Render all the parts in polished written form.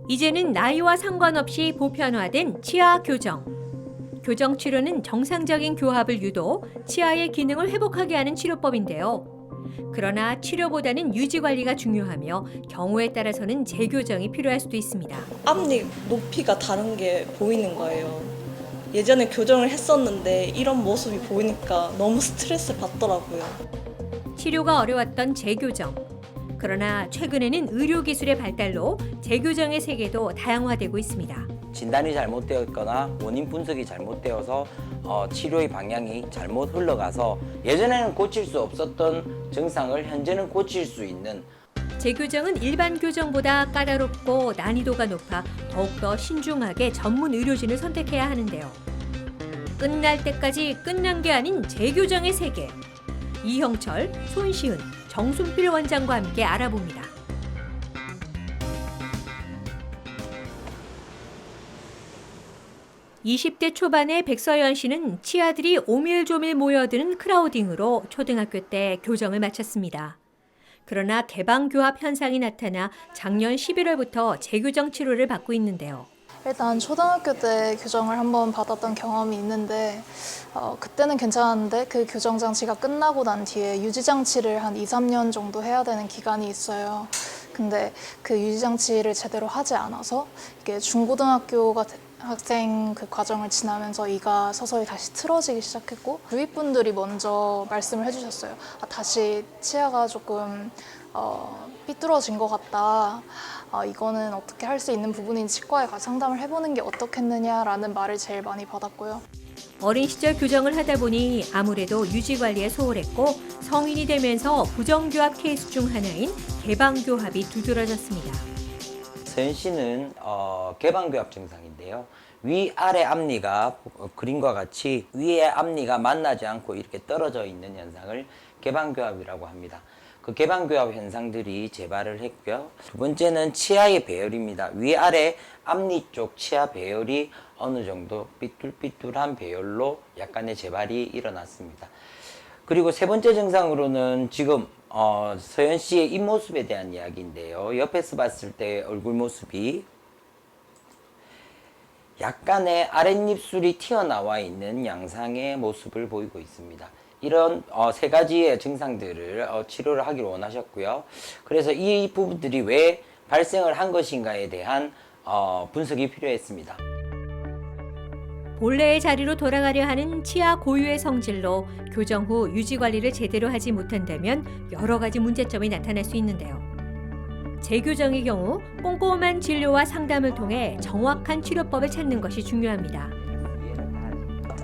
이제는 나이와 상관없이 보편화된 치아 교정. 교정 치료는 정상적인 교합을 유도, 치아의 기능을 회복하게 하는 치료법인데요. 그러나 치료보다는 유지 관리가 중요하며 경우에 따라서는 재교정이 필요할 수도 있습니다. 앞니 높이가 다른 게 보이는 거예요. 예전에 교정을 했었는데 이런 모습이 보이니까 너무 스트레스 받더라고요. 치료가 어려웠던 재교정. 그러나 최근에는 의료기술의 발달로 재교정의 세계도 다양화되고 있습니다. 진단이 잘못되었거나 원인 분석이 잘못되어서 치료의 방향이 잘못 흘러가서 예전에는 고칠 수 없었던 증상을 현재는 고칠 수 있는. 재교정은 일반 교정보다 까다롭고 난이도가 높아 더욱더 신중하게 전문 의료진을 선택해야 하는데요. 끝날 때까지 끝난 게 아닌 재교정의 세계. 이형철, 손시은, 정순필 원장과 함께 알아봅니다. (20대) 초반의 백서연 씨는 치아들이 오밀조밀 모여드는 크라우딩으로 초등학교 때 교정을 마쳤습니다. 그러나 개방교합 현상이 나타나 작년 11월부터 재교정 치료를 받고 있는데요. 일단 초등학교 때 교정을 한번 받았던 경험이 있는데 그때는 괜찮았는데 그 교정 장치가 끝나고 난 뒤에 유지 장치를 한 2, 3년 정도 해야 되는 기간이 있어요. 근데 그 유지 장치를 제대로 하지 않아서 이게 중고등학교 학생 그 과정을 지나면서 이가 서서히 다시 틀어지기 시작했고 주위 분들이 먼저 말씀을 해주셨어요. 다시 치아가 조금 삐뚤어진 것 같다. 이거는 어떻게 할 수 있는 부분인 치과에 가서 상담을 해보는 게 어떻겠느냐라는 말을 제일 많이 받았고요. 어린 시절 교정을 하다 보니 아무래도 유지 관리에 소홀했고 성인이 되면서 부정교합 케이스 중 하나인 개방교합이 두드러졌습니다. 서연 씨는 개방교합 증상인데요. 위아래 앞니가 그림과 같이 위의 앞니가 만나지 않고 이렇게 떨어져 있는 현상을 개방교합이라고 합니다. 그 개방교합 현상들이 재발을 했고요. 두 번째는 치아의 배열입니다. 위아래 앞니 쪽 치아 배열이 어느 정도 삐뚤삐뚤한 배열로 약간의 재발이 일어났습니다. 그리고 세 번째 증상으로는 지금 서연 씨의 입모습에 대한 이야기인데요. 옆에서 봤을 때 얼굴 모습이 약간의 아랫입술이 튀어나와 있는 양상의 모습을 보이고 있습니다. 이런 세 가지의 증상들을 치료를 하기를 원하셨고요. 그래서 이 부분들이 왜 발생을 한 것인가에 대한 분석이 필요했습니다. 본래의 자리로 돌아가려 하는 치아 고유의 성질로 교정 후 유지 관리를 제대로 하지 못한다면 여러 가지 문제점이 나타날 수 있는데요. 재교정의 경우 꼼꼼한 진료와 상담을 통해 정확한 치료법을 찾는 것이 중요합니다.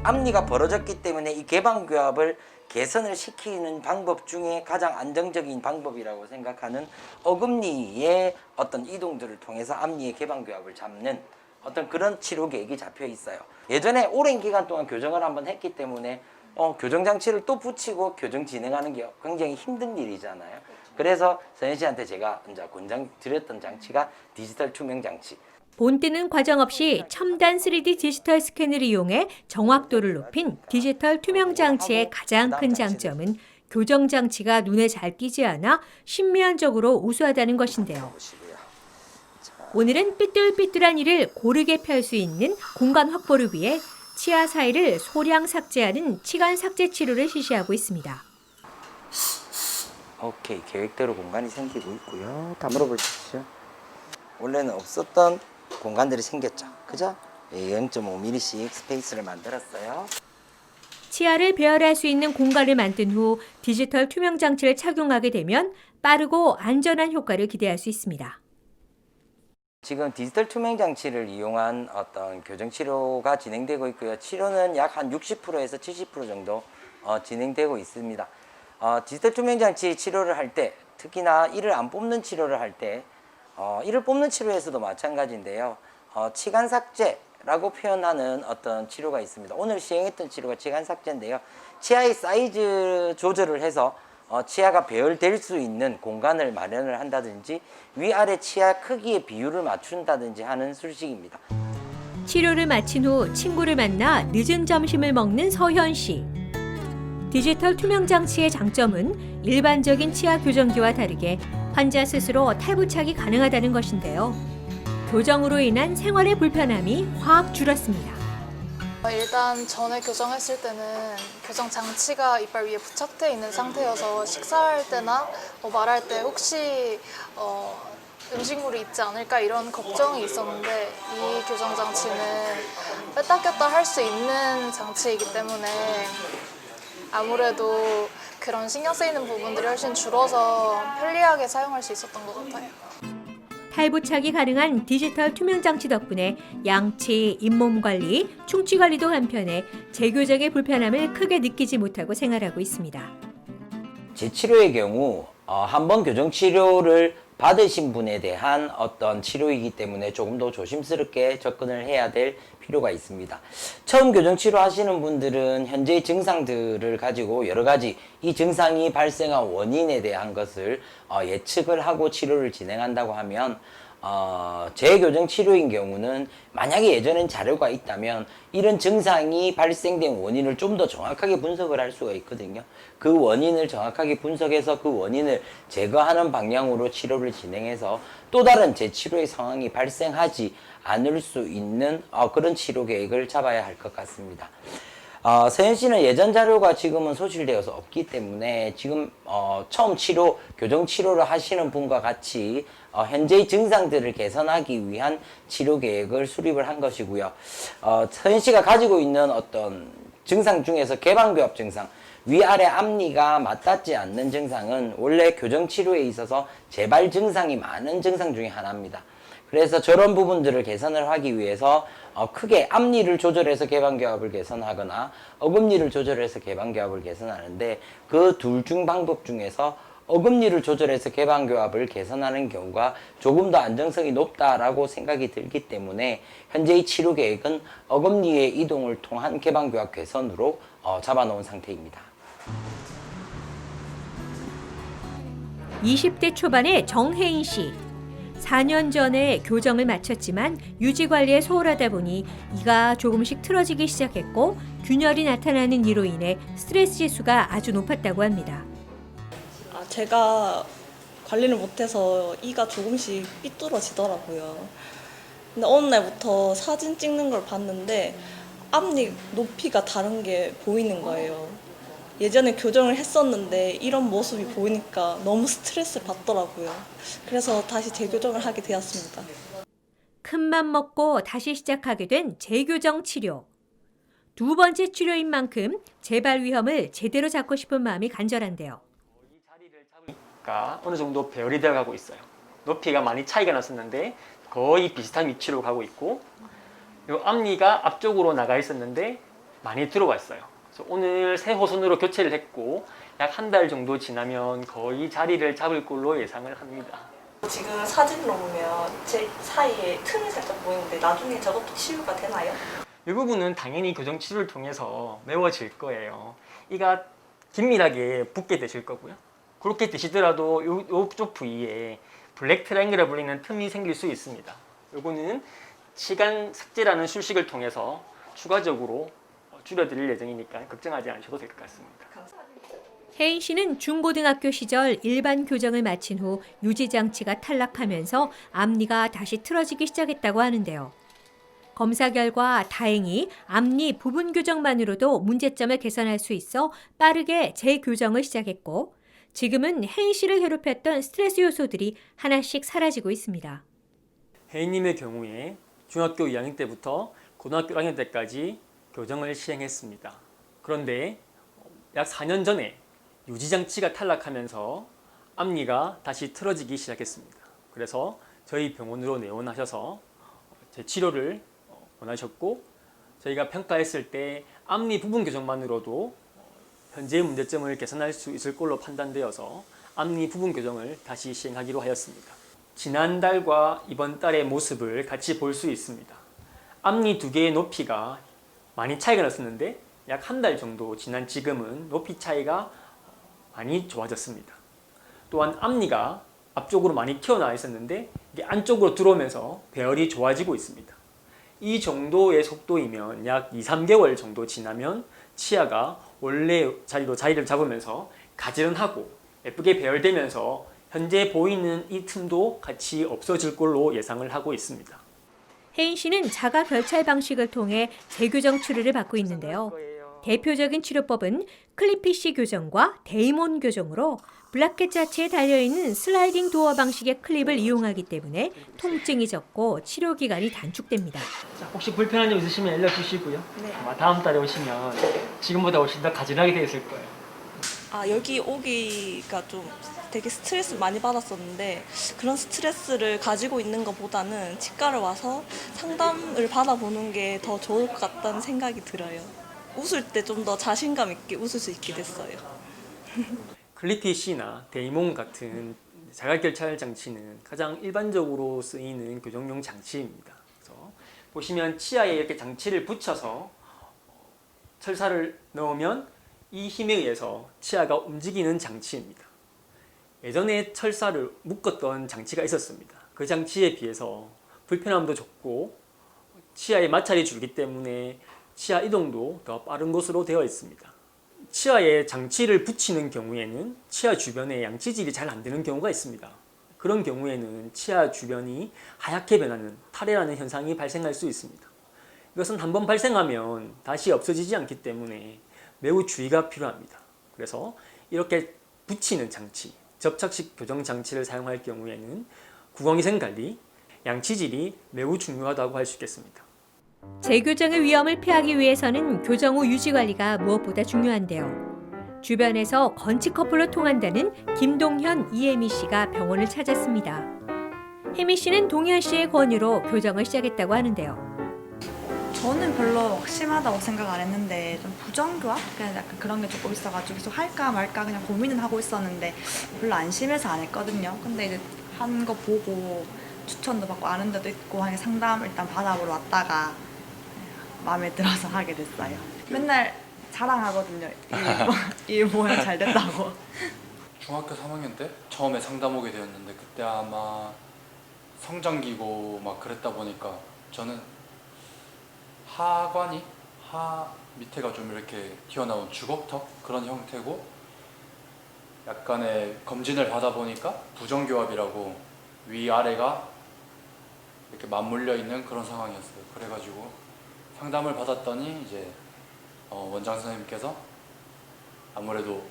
앞니가 벌어졌기 때문에 이 개방교합을 개선을 시키는 방법 중에 가장 안정적인 방법이라고 생각하는 어금니의 어떤 이동들을 통해서 앞니의 개방교합을 잡는 어떤 그런 치료 계획이 잡혀 있어요. 예전에 오랜 기간 동안 교정을 한번 했기 때문에 교정 장치를 또 붙이고 교정 진행하는 게 굉장히 힘든 일이잖아요. 그래서 서연 씨한테 제가 이제 권장 드렸던 장치가 디지털 투명 장치. 본뜨는 과정 없이 첨단 3D 디지털 스캔을 이용해 정확도를 높인 디지털 투명 장치의 가장 큰 장점은 교정 장치가 눈에 잘 띄지 않아 심미안적으로 우수하다는 것인데요. 오늘은 삐뚤삐뚤한 이를 고르게 펼 수 있는 공간 확보를 위해 치아 사이를 소량 삭제하는 치간 삭제 치료를 실시하고 있습니다. 오케이, 계획대로 공간이 생기고 있고요. 다 물어보십시오. 원래는 없었던 공간들이 생겼죠. 그죠? 0.5mm씩 스페이스를 만들었어요. 치아를 배열할 수 있는 공간을 만든 후 디지털 투명 장치를 착용하게 되면 빠르고 안전한 효과를 기대할 수 있습니다. 지금 디지털 투명 장치를 이용한 어떤 교정 치료가 진행되고 있고요. 치료는 약 한 60%에서 70% 정도 진행되고 있습니다. 디지털 투명 장치 치료를 할 때, 특히나 이를 안 뽑는 치료를 할 때 이를 뽑는 치료에서도 마찬가지인데요. 치간 삭제라고 표현하는 어떤 치료가 있습니다. 오늘 시행했던 치료가 치간 삭제인데요. 치아의 사이즈 조절을 해서 치아가 배열될 수 있는 공간을 마련을 한다든지 위아래 치아 크기의 비율을 맞춘다든지 하는 술식입니다. 치료를 마친 후 친구를 만나 늦은 점심을 먹는 서현 씨. 디지털 투명 장치의 장점은 일반적인 치아 교정기와 다르게 환자 스스로 탈부착이 가능하다는 것인데요. 교정으로 인한 생활의 불편함이 확 줄었습니다. 일단 전에 교정했을 때는 교정 장치가 이빨 위에 부착되어 있는 상태여서 식사할 때나 말할 때 혹시 음식물이 있지 않을까 이런 걱정이 있었는데 이 교정 장치는 뺐다 꼈다 할 수 있는 장치이기 때문에 아무래도 그런 신경 쓰이는 부분들이 훨씬 줄어서 편리하게 사용할 수 있었던 것 같아요. 탈부착이 가능한 디지털 투명 장치 덕분에 양치, 잇몸 관리, 충치 관리도 한편에 재교정의 불편함을 크게 느끼지 못하고 생활하고 있습니다. 재치료의 경우 한번 교정 치료를 받으신 분에 대한 어떤 치료이기 때문에 조금 더 조심스럽게 접근을 해야 될 필요가 있습니다. 처음 교정 치료 하시는 분들은 현재의 증상들을 가지고 여러 가지 이 증상이 발생한 원인에 대한 것을 예측을 하고 치료를 진행한다고 하면 재교정 치료인 경우는 만약에 예전엔 자료가 있다면 이런 증상이 발생된 원인을 좀 더 정확하게 분석을 할 수가 있거든요. 그 원인을 정확하게 분석해서 그 원인을 제거하는 방향으로 치료를 진행해서 또 다른 재치료의 상황이 발생하지 않을 수 있는 그런 치료 계획을 잡아야 할 것 같습니다. 서현 씨는 예전 자료가 지금은 소실되어서 없기 때문에 지금 처음 교정 치료를 하시는 분과 같이 현재의 증상들을 개선하기 위한 치료 계획을 수립을 한 것이고요. 서현 씨가 가지고 있는 어떤 증상 중에서 개방교합 증상, 위아래 앞니가 맞닿지 않는 증상은 원래 교정 치료에 있어서 재발 증상이 많은 증상 중에 하나입니다. 그래서 저런 부분들을 개선을 하기 위해서 크게 앞니를 조절해서 개방교합을 개선하거나 어금니를 조절해서 개방교합을 개선하는데 그 둘 중 방법 중에서 어금니를 조절해서 개방교합을 개선하는 경우가 조금 더 안정성이 높다라고 생각이 들기 때문에 현재의 치료 계획은 어금니의 이동을 통한 개방교합 개선으로 잡아놓은 상태입니다. 20대 초반의 정혜인 씨. 4년 전에 교정을 마쳤지만 유지 관리에 소홀하다 보니 이가 조금씩 틀어지기 시작했고 균열이 나타나는 이로 인해 스트레스 지수가 아주 높았다고 합니다. 제가 관리를 못해서 이가 조금씩 삐뚤어지더라고요. 근데 어느 날부터 사진 찍는 걸 봤는데 앞니 높이가 다른 게 보이는 거예요. 예전에 교정을 했었는데 이런 모습이 보이니까 너무 스트레스를 받더라고요. 그래서 다시 재교정을 하게 되었습니다. 큰맘 먹고 다시 시작하게 된 재교정 치료. 두 번째 치료인 만큼 재발 위험을 제대로 잡고 싶은 마음이 간절한데요. 어느 정도 배열이 되어 가고 있어요. 높이가 많이 차이가 났었는데 거의 비슷한 위치로 가고 있고 이 앞니가 앞쪽으로 나가 있었는데 많이 들어왔어요. 그래서 오늘 새 호선으로 교체를 했고 약 한 달 정도 지나면 거의 자리를 잡을 걸로 예상을 합니다. 지금 사진으로 보면 제 사이에 틈이 살짝 보이는데 나중에 저것도 치유가 되나요? 이 부분은 당연히 교정 치료를 통해서 메워질 거예요. 이가 긴밀하게 붙게 되실 거고요. 그렇게 되시더라도 이쪽 부위에 블랙 트라이앵글이라 불리는 틈이 생길 수 있습니다. 이거는 치간 삭제라는 술식을 통해서 추가적으로 줄여드릴 예정이니까 걱정하지 않으셔도 될 것 같습니다. 혜인 씨는 중고등학교 시절 일반 교정을 마친 후 유지장치가 탈락하면서 앞니가 다시 틀어지기 시작했다고 하는데요. 검사 결과 다행히 앞니 부분 교정만으로도 문제점을 개선할 수 있어 빠르게 재교정을 시작했고 지금은 혜인 씨를 괴롭혔던 스트레스 요소들이 하나씩 사라지고 있습니다. 혜인님의 경우에 중학교 2학년 때부터 고등학교 1학년 때까지 교정을 시행했습니다. 그런데 약 4년 전에 유지장치가 탈락하면서 앞니가 다시 틀어지기 시작했습니다. 그래서 저희 병원으로 내원하셔서 제 치료를 원하셨고 저희가 평가했을 때 앞니 부분 교정만으로도 현재의 문제점을 개선할 수 있을 걸로 판단되어서 앞니 부분 교정을 다시 시행하기로 하였습니다. 지난달과 이번 달의 모습을 같이 볼 수 있습니다. 앞니 두 개의 높이가 많이 차이가 났었는데 약 한 달 정도 지난 지금은 높이 차이가 많이 좋아졌습니다. 또한 앞니가 앞쪽으로 많이 튀어나와 있었는데 이게 안쪽으로 들어오면서 배열이 좋아지고 있습니다. 이 정도의 속도이면 약 2-3개월 정도 지나면 치아가 원래 자리로 자리를 잡으면서 가지런하고 예쁘게 배열되면서 현재 보이는 이 틈도 같이 없어질 걸로 예상을 하고 있습니다. 혜인 씨는 자가 결찰 방식을 통해 재교정 치료를 받고 있는데요. 대표적인 치료법은 클리피쉬 교정과 데이몬 교정으로 블라켓 자체에 달려있는 슬라이딩 도어 방식의 클립을 이용하기 때문에 통증이 적고 치료 기간이 단축됩니다. 자, 혹시 불편한 점 있으시면 연락 주시고요. 네. 아마 다음 달에 오시면 지금보다 훨씬 더 가지런하게 되어 있을 거예요. 여기 오기가 좀 되게 스트레스 많이 받았었는데 그런 스트레스를 가지고 있는 것보다는 치과를 와서 상담을 받아보는 게 더 좋을 것 같다는 생각이 들어요. 웃을 때 좀 더 자신감 있게 웃을 수 있게 됐어요. 클리피쉬나 데이몬 같은 자가결찰 장치는 가장 일반적으로 쓰이는 교정용 장치입니다. 그래서 보시면 치아에 이렇게 장치를 붙여서 철사를 넣으면 이 힘에 의해서 치아가 움직이는 장치입니다. 예전에 철사를 묶었던 장치가 있었습니다. 그 장치에 비해서 불편함도 적고 치아의 마찰이 줄기 때문에 치아 이동도 더 빠른 것으로 되어 있습니다. 치아에 장치를 붙이는 경우에는 치아 주변에 양치질이 잘 안 되는 경우가 있습니다. 그런 경우에는 치아 주변이 하얗게 변하는 탈해라는 현상이 발생할 수 있습니다. 이것은 한번 발생하면 다시 없어지지 않기 때문에 매우 주의가 필요합니다. 그래서 이렇게 붙이는 장치, 접착식 교정 장치를 사용할 경우에는 구강위생 관리, 양치질이 매우 중요하다고 할 수 있겠습니다. 재교정의 위험을 피하기 위해서는 교정 후 유지 관리가 무엇보다 중요한데요. 주변에서 건치 커플로 통한다는 김동현, 이혜미 씨가 병원을 찾았습니다. 혜미 씨는 동현 씨의 권유로 교정을 시작했다고 하는데요. 저는 별로 심하다고 생각 안 했는데 좀 부정교합? 그냥 약간 그런 게 조금 있어가지고 계속 할까 말까 그냥 고민은 하고 있었는데 별로 안 심해서 안 했거든요. 근데 이제 한 거 보고 추천도 받고 아는 데도 있고 하니 상담 일단 받아보러 왔다가 마음에 들어서 하게 됐어요. 맨날 자랑하거든요. 일 모양 잘 됐다고. 중학교 3학년 때 처음에 상담 오게 되었는데 그때 아마 성장기고 막 그랬다 보니까 저는 하관이 하 밑에가 좀 이렇게 튀어나온 주걱턱 그런 형태고 약간의 검진을 받아보니까 부정교합이라고 위아래가 이렇게 맞물려 있는 그런 상황이었어요. 그래가지고 상담을 받았더니 이제 원장 선생님께서 아무래도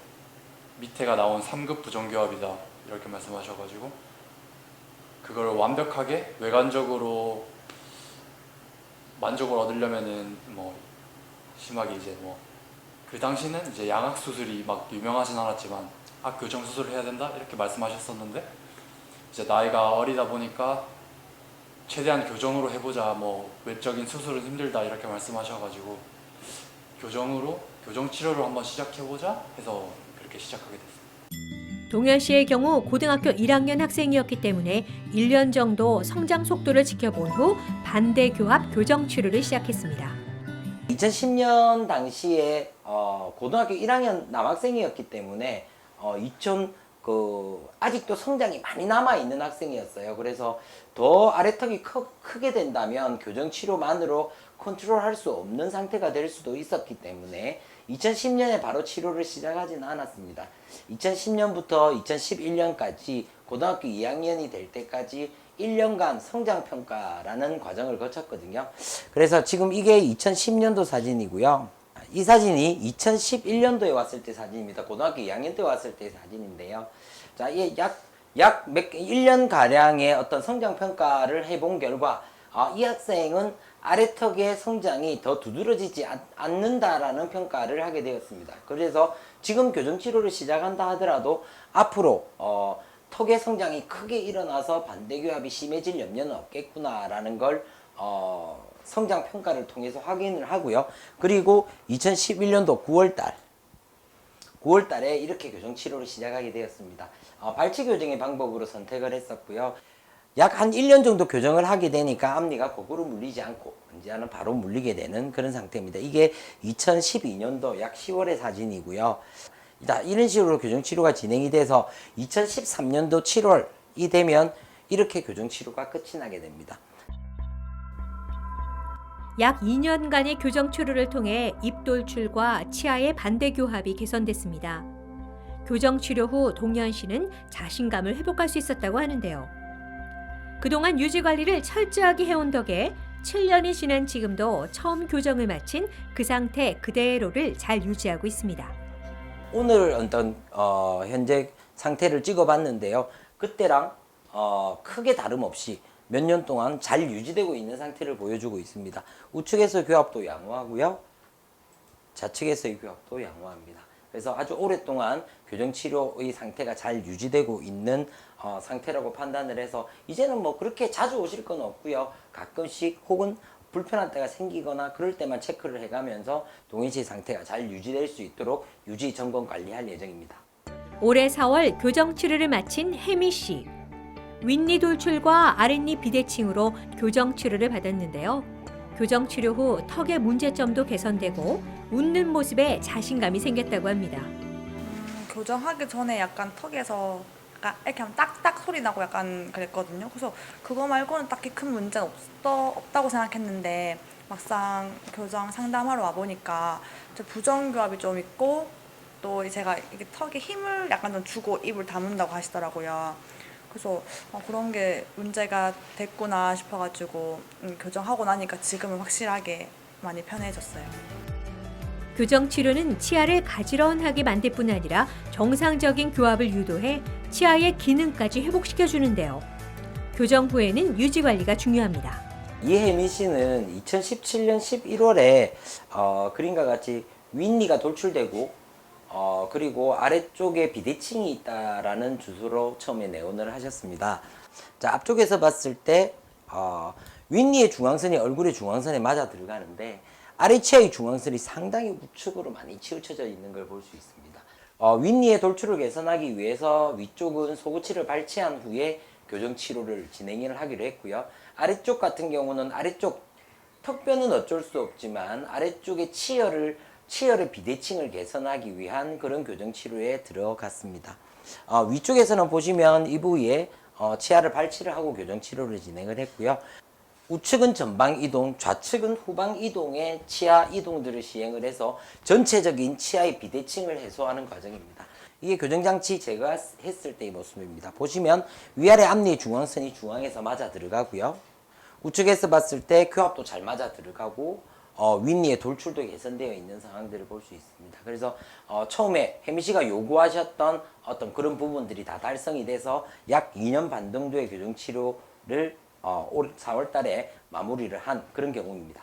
밑에가 나온 3급 부정교합이다 이렇게 말씀하셔가지고 그걸 완벽하게 외관적으로 만족을 얻으려면은 뭐 심하게 이제 뭐 그 당시는 이제 양악 수술이 막 유명하진 않았지만 교정 수술을 해야 된다 이렇게 말씀하셨었는데 이제 나이가 어리다 보니까 최대한 교정으로 해보자 뭐 외적인 수술은 힘들다 이렇게 말씀하셔가지고 교정 치료를 한번 시작해보자 해서 그렇게 시작하게 됐어요. 동현 씨의 경우 고등학교 1학년 학생이었기 때문에 1년 정도 성장 속도를 지켜본 후 반대 교합 교정 치료를 시작했습니다. 2010년 당시에 고등학교 1학년 남학생이었기 때문에 아직도 성장이 많이 남아있는 학생이었어요. 그래서 더 아래턱이 크게 된다면 교정치료만으로 컨트롤할 수 없는 상태가 될 수도 있었기 때문에 2010년에 바로 치료를 시작하지는 않았습니다. 2010년부터 2011년까지 고등학교 2학년이 될 때까지 1년간 성장평가라는 과정을 거쳤거든요. 그래서 지금 이게 2010년도 사진이고요. 이 사진이 2011년도에 왔을 때 사진입니다. 고등학교 2학년 때 왔을 때 사진인데요. 자, 이게 약 1년가량의 어떤 성장평가를 해본 결과, 이 학생은 아래턱의 성장이 더 두드러지지 않는다라는 평가를 하게 되었습니다. 그래서 지금 교정치료를 시작한다 하더라도 앞으로, 턱의 성장이 크게 일어나서 반대교합이 심해질 염려는 없겠구나라는 걸, 성장평가를 통해서 확인을 하고요. 그리고 2011년도 9월달에 이렇게 교정치료를 시작하게 되었습니다. 발치 교정의 방법으로 선택을 했었고요. 약 한 1년 정도 교정을 하게 되니까 앞니가 거꾸로 물리지 않고 언제나 바로 물리게 되는 그런 상태입니다. 이게 2012년도 약 10월의 사진이고요. 이런 식으로 교정치료가 진행이 돼서 2013년도 7월이 되면 이렇게 교정치료가 끝이 나게 됩니다. 약 2년간의 교정 치료를 통해 입 돌출과 치아의 반대 교합이 개선됐습니다. 교정 치료 후 동현 씨는 자신감을 회복할 수 있었다고 하는데요. 그동안 유지 관리를 철저하게 해온 덕에 7년이 지난 지금도 처음 교정을 마친 그 상태 그대로를 잘 유지하고 있습니다. 오늘 어떤 현재 상태를 찍어봤는데요. 그때랑 크게 다름없이 몇 년 동안 잘 유지되고 있는 상태를 보여주고 있습니다. 우측에서 교합도 양호하고요. 좌측에서의 교합도 양호합니다. 그래서 아주 오랫동안 교정치료의 상태가 잘 유지되고 있는 상태라고 판단을 해서 이제는 뭐 그렇게 자주 오실 건 없고요. 가끔씩 혹은 불편한 때가 생기거나 그럴 때만 체크를 해가면서 동현 씨 상태가 잘 유지될 수 있도록 유지 점검 관리할 예정입니다. 올해 4월 교정 치료를 마친 혜미 씨. 윗니 돌출과 아랫니 비대칭으로 교정 치료를 받았는데요. 교정 치료 후 턱의 문제점도 개선되고 웃는 모습에 자신감이 생겼다고 합니다. 교정하기 전에 약간 턱에서 약간 이렇게 하면 딱딱 소리 나고 약간 그랬거든요. 그래서 그거 말고는 딱히 큰 문제는 없다고 생각했는데 막상 교정 상담하러 와보니까 부정교합이 좀 있고 또 제가 이게 턱에 힘을 약간 좀 주고 입을 다문다고 하시더라고요. 그래서 그런 게 문제가 됐구나 싶어가지고 교정하고 나니까 지금은 확실하게 많이 편해졌어요. 교정 치료는 치아를 가지런하게 만들 뿐 아니라 정상적인 교합을 유도해 치아의 기능까지 회복시켜 주는데요. 교정 후에는 유지 관리가 중요합니다. 이혜미 씨는 2017년 11월에 그림과 같이 윗니가 돌출되고 그리고 아래쪽에 비대칭이 있다라는 주소로 처음에 내원을 하셨습니다. 자, 앞쪽에서 봤을 때 윗니의 중앙선이 얼굴의 중앙선에 맞아 들어가는데 아래치아의 중앙선이 상당히 우측으로 많이 치우쳐져 있는 걸 볼 수 있습니다. 윗니의 돌출을 개선하기 위해서 위쪽은 소구치를 발치한 후에 교정 치료를 진행을 하기로 했고요. 아래쪽 같은 경우는 아래쪽 턱뼈는 어쩔 수 없지만 아래쪽의 치열의 비대칭을 개선하기 위한 그런 교정 치료에 들어갔습니다. 위쪽에서는 보시면 이 부위에 치아를 발치를 하고 교정 치료를 진행을 했고요. 우측은 전방 이동, 좌측은 후방 이동의 치아 이동들을 시행을 해서 전체적인 치아의 비대칭을 해소하는 과정입니다. 이게 교정장치 제거했을 때의 모습입니다. 보시면 위아래 앞니 중앙선이 중앙에서 맞아 들어가고요. 우측에서 봤을 때 교합도 잘 맞아 들어가고 윗니의 돌출도 개선되어 있는 상황들을 볼 수 있습니다. 그래서 처음에 혜미 씨가 요구하셨던 어떤 그런 부분들이 다 달성이 돼서 약 2년 반 정도의 교정 치료를 올 4월 달에 마무리를 한 그런 경우입니다.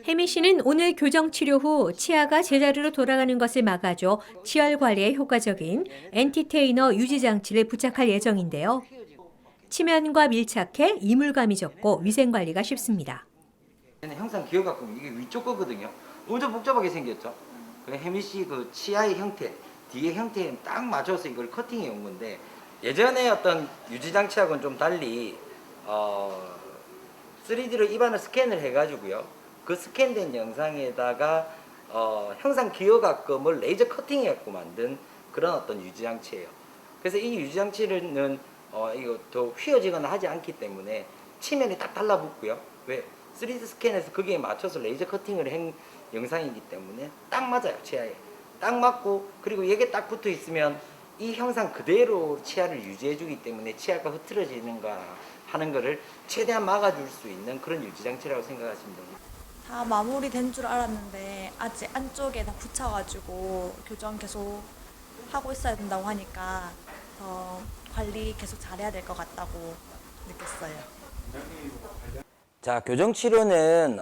혜미 씨는 오늘 교정 치료 후 치아가 제자리로 돌아가는 것을 막아줘 치열 관리에 효과적인 엔티테이너 유지 장치를 부착할 예정인데요. 치면과 밀착해 이물감이 적고 위생 관리가 쉽습니다. 형상 기어갖고 이게 위쪽 거거든요. 엄청 복잡하게 생겼죠. 혜미 씨 그 치아의 형태, 뒤의 형태에 딱 맞춰서 이걸 커팅해 온 건데 예전에 어떤 유지 장치하고는 좀 달리 3D로 입안을 스캔을 해가지고요. 그 스캔된 영상에다가 형상 기어가끔을 레이저 커팅해갖고 만든 그런 어떤 유지 장치예요. 그래서 이 유지 장치는 이거 더 휘어지거나 하지 않기 때문에 치면이 딱 달라붙고요. 왜? 3D 스캔에서 거기에 맞춰서 레이저 커팅을 한 영상이기 때문에 딱 맞아요, 치아에. 딱 맞고, 그리고 이게 딱 붙어 있으면 이 형상 그대로 치아를 유지해주기 때문에 치아가 흐트러지는가 하는 거를 최대한 막아줄 수 있는 그런 유지장치라고 생각하시면 됩니다. 다 마무리된 줄 알았는데 아직 안쪽에 다 붙여가지고 교정 계속 하고 있어야 된다고 하니까 더 관리 계속 잘해야 될 것 같다고 느꼈어요. 자, 교정치료는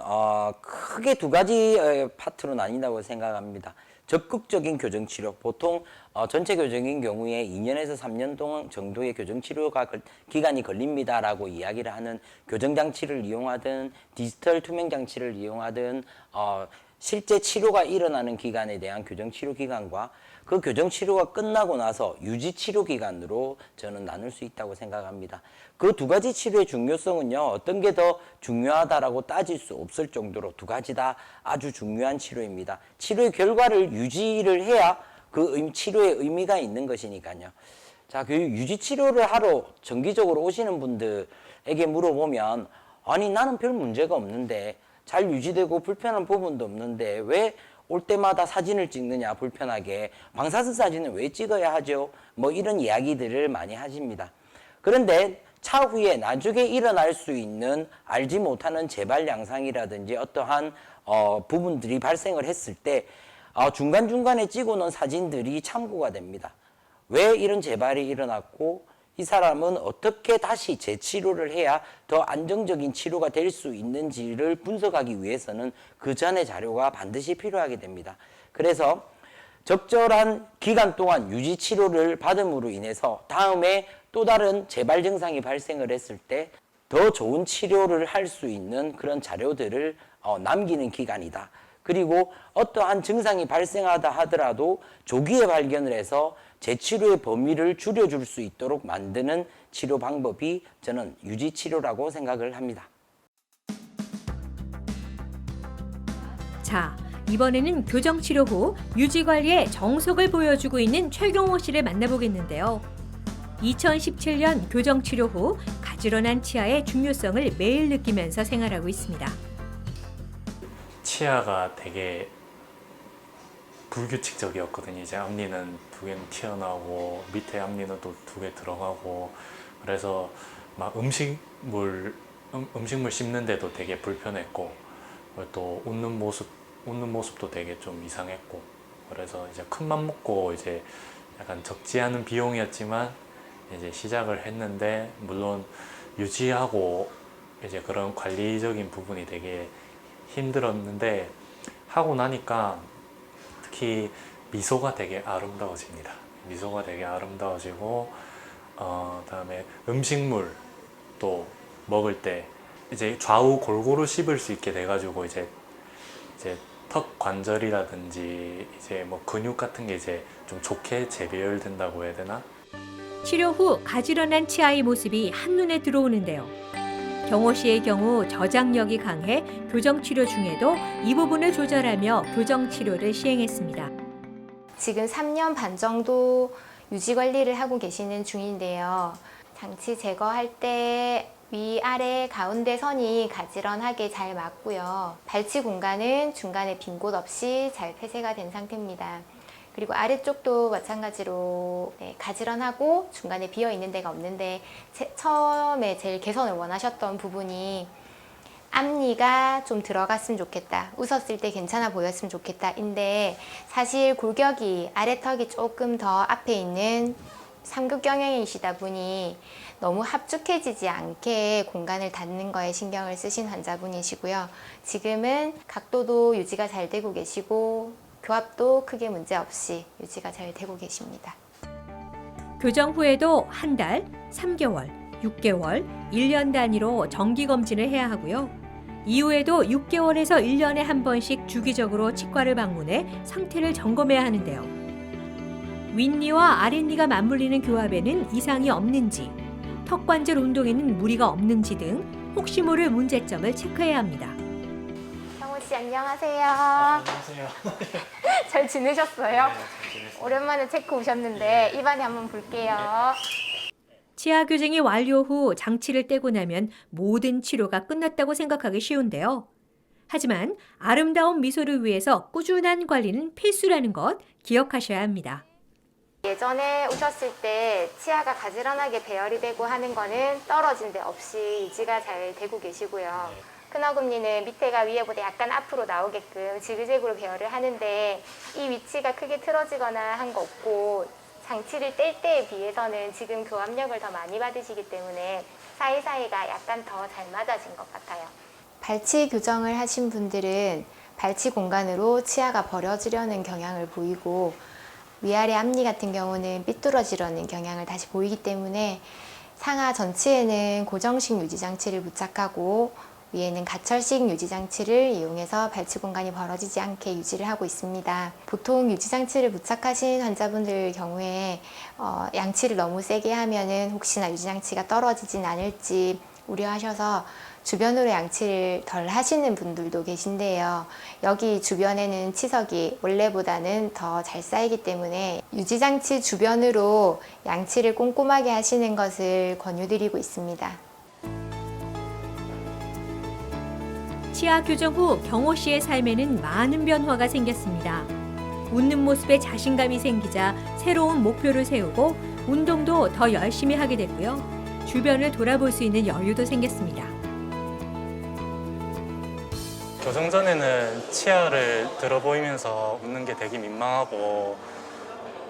크게 두 가지 파트로 나뉜다고 생각합니다. 적극적인 교정치료, 보통 전체 교정인 경우에 2년에서 3년 동안 정도의 교정치료가 기간이 걸립니다라고 이야기를 하는 교정장치를 이용하든 디지털 투명장치를 이용하든 실제 치료가 일어나는 기간에 대한 교정치료 기간과 그 교정치료가 끝나고 나서 유지치료 기간으로 저는 나눌 수 있다고 생각합니다. 그 두 가지 치료의 중요성은요, 어떤 게 더 중요하다라고 따질 수 없을 정도로 두 가지 다 아주 중요한 치료입니다. 치료의 결과를 유지를 해야 그 치료의 의미가 있는 것이니까요. 자, 그 유지치료를 하러 정기적으로 오시는 분들에게 물어보면, 아니, 나는 별 문제가 없는데, 잘 유지되고 불편한 부분도 없는데, 왜 올 때마다 사진을 찍느냐, 불편하게. 방사선 사진은 왜 찍어야 하죠? 뭐 이런 이야기들을 많이 하십니다. 그런데 차후에 나중에 일어날 수 있는 알지 못하는 재발 양상이라든지 어떠한 부분들이 발생을 했을 때 중간중간에 찍어놓은 사진들이 참고가 됩니다. 왜 이런 재발이 일어났고 이 사람은 어떻게 다시 재치료를 해야 더 안정적인 치료가 될 수 있는지를 분석하기 위해서는 그 전의 자료가 반드시 필요하게 됩니다. 그래서 적절한 기간 동안 유지치료를 받음으로 인해서 다음에 또 다른 재발 증상이 발생을 했을 때 더 좋은 치료를 할 수 있는 그런 자료들을 남기는 기간이다. 그리고 어떠한 증상이 발생하다 하더라도 조기에 발견을 해서 재치료의 범위를 줄여줄 수 있도록 만드는 치료 방법이 저는 유지치료라고 생각을 합니다. 자, 이번에는 교정치료 후 유지관리의 정석을 보여주고 있는 최경호 씨를 만나보겠는데요. 2017년 교정치료 후 가지런한 치아의 중요성을 매일 느끼면서 생활하고 있습니다. 치아가 되게 불규칙적이었거든요. 이제 앞니는 2개는 튀어나오고 밑에 앞니는 또 2개 들어가고, 그래서 막 음식물 씹는데도 되게 불편했고, 또 웃는 모습도 되게 좀 이상했고, 그래서 이제 큰맘 먹고 이제 약간 적지 않은 비용이었지만 이제 시작을 했는데, 물론 유지하고 이제 그런 관리적인 부분이 되게 힘들었는데 하고 나니까 특히 미소가 되게 아름다워집니다. 미소가 되게 아름다워지고 그다음에 음식물 또 먹을 때 이제 좌우 골고루 씹을 수 있게 돼가지고 이제 턱 관절이라든지 이제 뭐 근육 같은 게 이제 좀 좋게 재배열된다고 해야 되나? 치료 후 가지런한 치아의 모습이 한눈에 들어오는데요. 경호 씨의 경우 저장력이 강해 교정치료 중에도 이 부분을 조절하며 교정치료를 시행했습니다. 지금 3년 반 정도 유지관리를 하고 계시는 중인데요. 장치 제거할 때 위아래 가운데 선이 가지런하게 잘 맞고요. 발치 공간은 중간에 빈 곳 없이 잘 폐쇄가 된 상태입니다. 그리고 아래쪽도 마찬가지로 가지런하고 중간에 비어 있는 데가 없는데 처음에 제일 개선을 원하셨던 부분이 앞니가 좀 들어갔으면 좋겠다, 웃었을 때 괜찮아 보였으면 좋겠다 인데, 사실 골격이 아래턱이 조금 더 앞에 있는 삼극경행이시다 보니 너무 합죽해지지 않게 공간을 닫는 거에 신경을 쓰신 환자분이시고요. 지금은 각도도 유지가 잘 되고 계시고 교합도 크게 문제 없이 유지가 잘 되고 계십니다. 교정 후에도 한 달, 3개월, 6개월, 1년 단위로 정기검진을 해야 하고요. 이후에도 6개월에서 1년에 한 번씩 주기적으로 치과를 방문해 상태를 점검해야 하는데요. 윗니와 아랫니가 맞물리는 교합에는 이상이 없는지, 턱관절 운동에는 무리가 없는지 등 혹시 모를 문제점을 체크해야 합니다. 경호 씨 안녕하세요. 안녕하세요. 잘 지내셨어요? 네, 잘 지냈어요. 오랜만에 체크 오셨는데 입안에 한번 볼게요. 치아 교정이 완료 후 장치를 떼고 나면 모든 치료가 끝났다고 생각하기 쉬운데요. 하지만 아름다운 미소를 위해서 꾸준한 관리는 필수라는 것 기억하셔야 합니다. 예전에 오셨을 때 치아가 가지런하게 배열이 되고 하는 거는 떨어진 데 없이 유지가 잘 되고 계시고요. 큰어금니는 밑에가 위에보다 약간 앞으로 나오게끔 지그재그로 배열을 하는데 이 위치가 크게 틀어지거나 한 거 없고, 장치를 뗄 때에 비해서는 지금 교합력을 더 많이 받으시기 때문에 사이사이가 약간 더 잘 맞아진 것 같아요. 발치 교정을 하신 분들은 발치 공간으로 치아가 버려지려는 경향을 보이고, 위아래 앞니 같은 경우는 삐뚤어지려는 경향을 다시 보이기 때문에 상하 전치에는 고정식 유지 장치를 부착하고 위에는 가철식 유지장치를 이용해서 발치 공간이 벌어지지 않게 유지를 하고 있습니다. 보통 유지장치를 부착하신 환자분들 경우에 양치를 너무 세게 하면은 혹시나 유지장치가 떨어지진 않을지 우려하셔서 주변으로 양치를 덜 하시는 분들도 계신데요. 여기 주변에는 치석이 원래보다는 더 잘 쌓이기 때문에 유지장치 주변으로 양치를 꼼꼼하게 하시는 것을 권유드리고 있습니다. 치아 교정 후 경호 씨의 삶에는 많은 변화가 생겼습니다. 웃는 모습에 자신감이 생기자 새로운 목표를 세우고 운동도 더 열심히 하게 됐고요. 주변을 돌아볼 수 있는 여유도 생겼습니다. 교정 전에는 치아를 들어 보이면서 웃는 게 되게 민망하고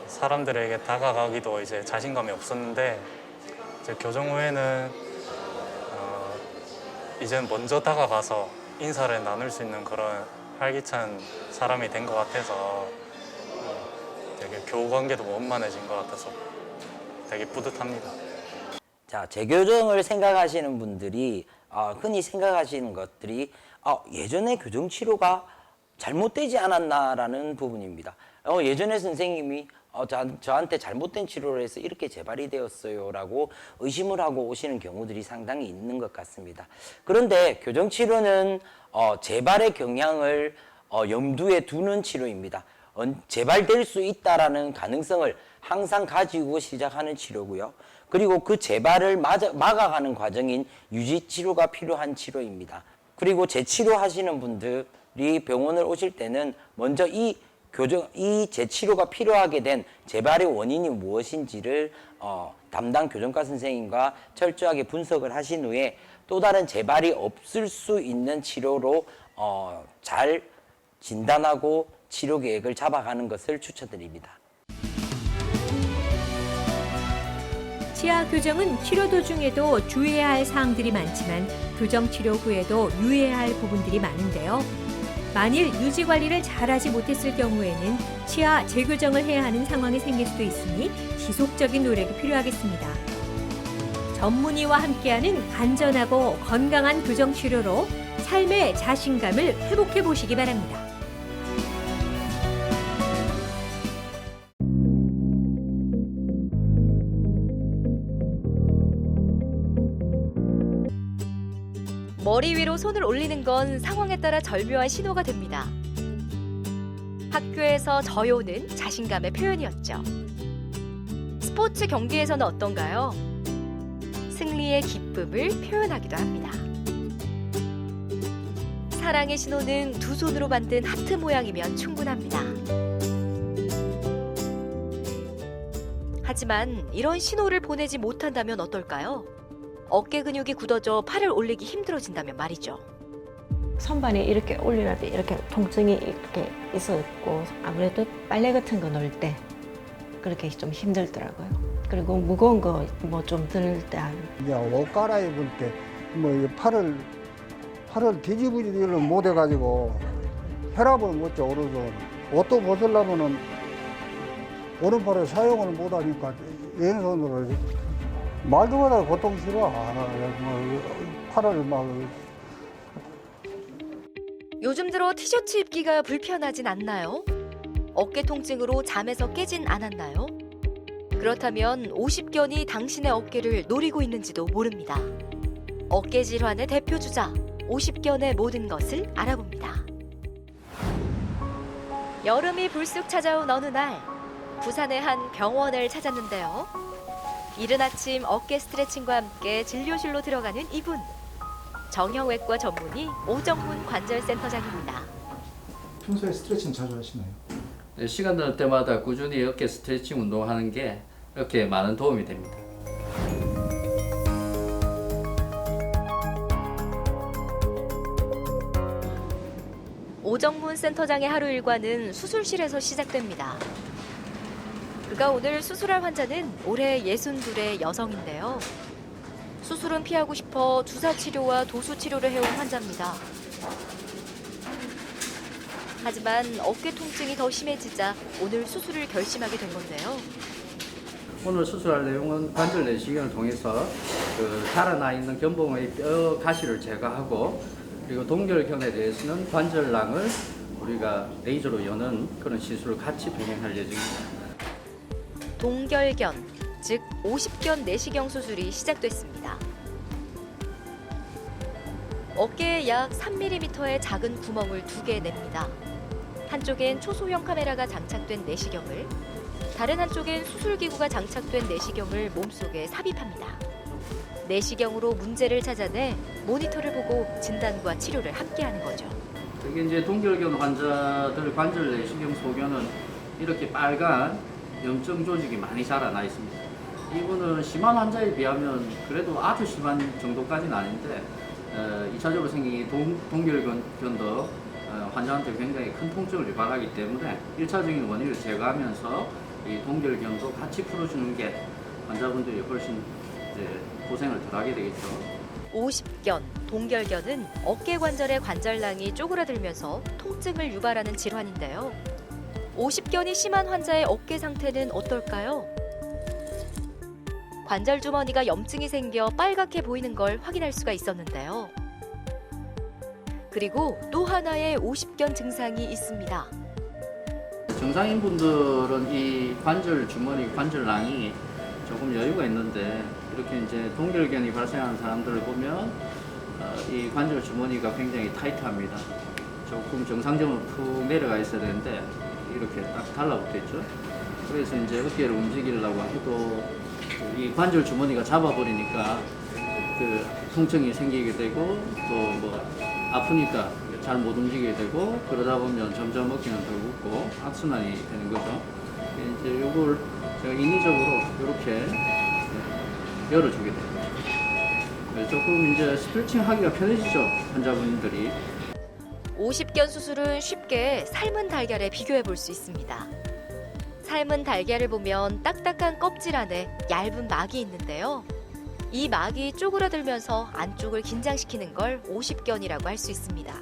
사람들에게 다가가기도 이제 자신감이 없었는데 이제 교정 후에는 이제는 먼저 다가가서 인사를 나눌 수 있는 그런 활기찬 사람이 된 것 같아서 되게 교우 관계도 원만해진 것 같아서 되게 뿌듯합니다. 자, 재교정을 생각하시는 분들이 흔히 생각하시는 것들이 예전에 교정치료가 잘못되지 않았나라는 부분입니다. 예전에 선생님이 저한테 잘못된 치료를 해서 이렇게 재발이 되었어요 라고 의심을 하고 오시는 경우들이 상당히 있는 것 같습니다. 그런데 교정치료는 재발의 경향을 염두에 두는 치료입니다. 재발될 수 있다라는 가능성을 항상 가지고 시작하는 치료고요. 그리고 그 재발을 막아가는 과정인 유지치료가 필요한 치료입니다. 그리고 재치료하시는 분들이 병원을 오실 때는 먼저 이 재치료가 필요하게 된 재발의 원인이 무엇인지를 담당 교정과 선생님과 철저하게 분석을 하신 후에 또 다른 재발이 없을 수 있는 치료로 잘 진단하고 치료 계획을 잡아가는 것을 추천드립니다. 치아 교정은 치료 도중에도 주의해야 할 사항들이 많지만 교정 치료 후에도 유의해야 할 부분들이 많은데요. 만일 유지 관리를 잘하지 못했을 경우에는 치아 재교정을 해야 하는 상황이 생길 수도 있으니 지속적인 노력이 필요하겠습니다. 전문의와 함께하는 안전하고 건강한 교정 치료로 삶의 자신감을 회복해 보시기 바랍니다. 머리 위로 손을 올리는 건 상황에 따라 절묘한 신호가 됩니다. 학교에서 저요는 자신감의 표현이었죠. 스포츠 경기에서는 어떤가요? 승리의 기쁨을 표현하기도 합니다. 사랑의 신호는 두 손으로 만든 하트 모양이면 충분합니다. 하지만 이런 신호를 보내지 못한다면 어떨까요? 어깨 근육이 굳어져 팔을 올리기 힘들어진다면 말이죠. 손발이 이렇게 올리라 때 이렇게 통증이 이렇게 있었고 아무래도 빨래 같은 거 넣을 때 그렇게 좀 힘들더라고요. 그리고 무거운 거 뭐 좀 들 때 옷 갈아입을 때 뭐 팔을 뒤집어지지를 못 해가지고 혈압을 못 줘 오른손. 옷도 벗으려면은 오른팔을 사용을 못 하니까 왼손으로 말도 못하고 고통스러워. 팔을 막. 요즘 들어 티셔츠 입기가 불편하진 않나요? 어깨 통증으로 잠에서 깨진 않았나요? 그렇다면 50견이 당신의 어깨를 노리고 있는지도 모릅니다. 어깨 질환의 대표 주자 50견의 모든 것을 알아봅니다. 여름이 불쑥 찾아온 어느 날 부산의 한 병원을 찾았는데요. 이른 아침 어깨 스트레칭과 함께 진료실로 들어가는 이분. 정형외과 전문의 오정문 관절센터장입니다. 평소에 스트레칭 자주 하시나요? 네, 시간 날 때마다 꾸준히 어깨 스트레칭 운동하는 게 어깨에 많은 도움이 됩니다. 오정문 센터장의 하루 일과는 수술실에서 시작됩니다. 그가 오늘 수술할 환자는 올해 62의 여성인데요. 수술은 피하고 싶어 주사 치료와 도수 치료를 해온 환자입니다. 하지만 어깨 통증이 더 심해지자 오늘 수술을 결심하게 된 건데요. 오늘 수술할 내용은 관절 내시경을 통해서 그 자라나 있는 견봉의 뼈 가시를 제거하고 그리고 동결견에 대해서는 관절낭을 우리가 레이저로 여는 그런 시술을 같이 병행할 예정입니다. 동결견, 즉 50견 내시경 수술이 시작됐습니다. 어깨에 약 3mm의 작은 구멍을 2개 냅니다. 한쪽엔 초소형 카메라가 장착된 내시경을, 다른 한쪽엔 수술기구가 장착된 내시경을 몸속에 삽입합니다. 내시경으로 문제를 찾아내 모니터를 보고 진단과 치료를 함께하는 거죠. 이게 이제 동결견 환자들 관절 내시경 소견은 이렇게 빨간 염증 조직이 많이 자라나 있습니다. 이거는 심한 환자에 비하면 그래도 아주 심한 정도까지는 아닌데 2차적으로 생긴 동결견도 환자한테 굉장히 큰 통증을 유발하기 때문에 1차적인 원인을 제거하면서 이 동결견도 같이 풀어주는 게 환자분들이 훨씬 이제 고생을 덜 하게 되겠죠. 50견, 동결견은 어깨 관절의 관절낭이 쪼그라들면서 통증을 유발하는 질환인데요. 50견이 심한 환자의 어깨 상태는 어떨까요? 관절 주머니가 염증이 생겨 빨갛게 보이는 걸 확인할 수가 있었는데요. 그리고 또 하나의 50견 증상이 있습니다. 정상인 분들은 이 관절 주머니, 관절낭이 조금 여유가 있는데 이렇게 이제 동결견이 발생하는 사람들을 보면 이 관절 주머니가 굉장히 타이트합니다. 조금 정상적으로 푹 내려가 있어야 되는데 이렇게 딱 달라붙어 있죠. 그래서 이제 어깨를 움직이려고 해도 이 관절 주머니가 잡아버리니까 그 통증이 생기게 되고 또 뭐 아프니까 잘 못 움직이게 되고 그러다 보면 점점 어깨는 더 굽고 악순환이 되는 거죠. 이제 이걸 제가 인위적으로 이렇게 열어주게 됩니다. 조금 이제 스트레칭 하기가 편해지죠, 환자분들이. 50견 수술은 쉽게 삶은 달걀에 비교해 볼 수 있습니다. 삶은 달걀을 보면 딱딱한 껍질 안에 얇은 막이 있는데요. 이 막이 쪼그라들면서 안쪽을 긴장시키는 걸 50견이라고 할 수 있습니다.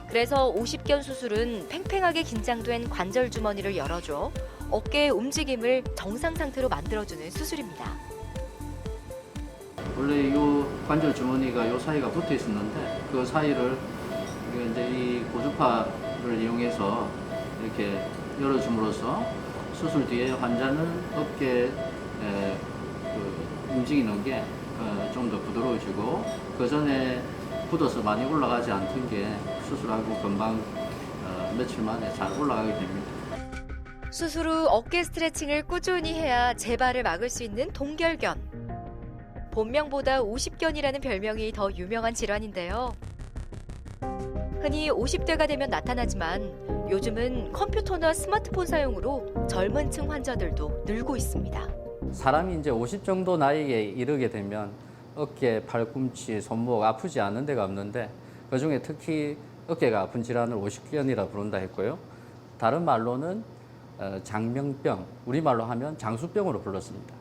그래서 50견 수술은 팽팽하게 긴장된 관절 주머니를 열어줘 어깨의 움직임을 정상 상태로 만들어주는 수술입니다. 원래 이 관절 주머니가 이 사이가 붙어 있었는데 그 사이를 이제 이 고주파를 이용해서 이렇게 열어줌으로써 수술 뒤에 환자는 어깨 움직이는 게 좀 더 부드러워지고 그 전에 굳어서 많이 올라가지 않던 게 수술하고 금방 며칠 만에 잘 올라가게 됩니다. 수술 후 어깨 스트레칭을 꾸준히 해야 재발을 막을 수 있는 동결견. 본명보다 50견이라는 별명이 더 유명한 질환인데요. 흔히 50대가 되면 나타나지만 요즘은 컴퓨터나 스마트폰 사용으로 젊은 층 환자들도 늘고 있습니다. 사람이 이제 50 정도 나이에 이르게 되면 어깨, 팔꿈치, 손목 아프지 않은 데가 없는데 그중에 특히 어깨가 아픈 질환을 50견이라 부른다 했고요. 다른 말로는 장명병, 우리말로 하면 장수병으로 불렀습니다.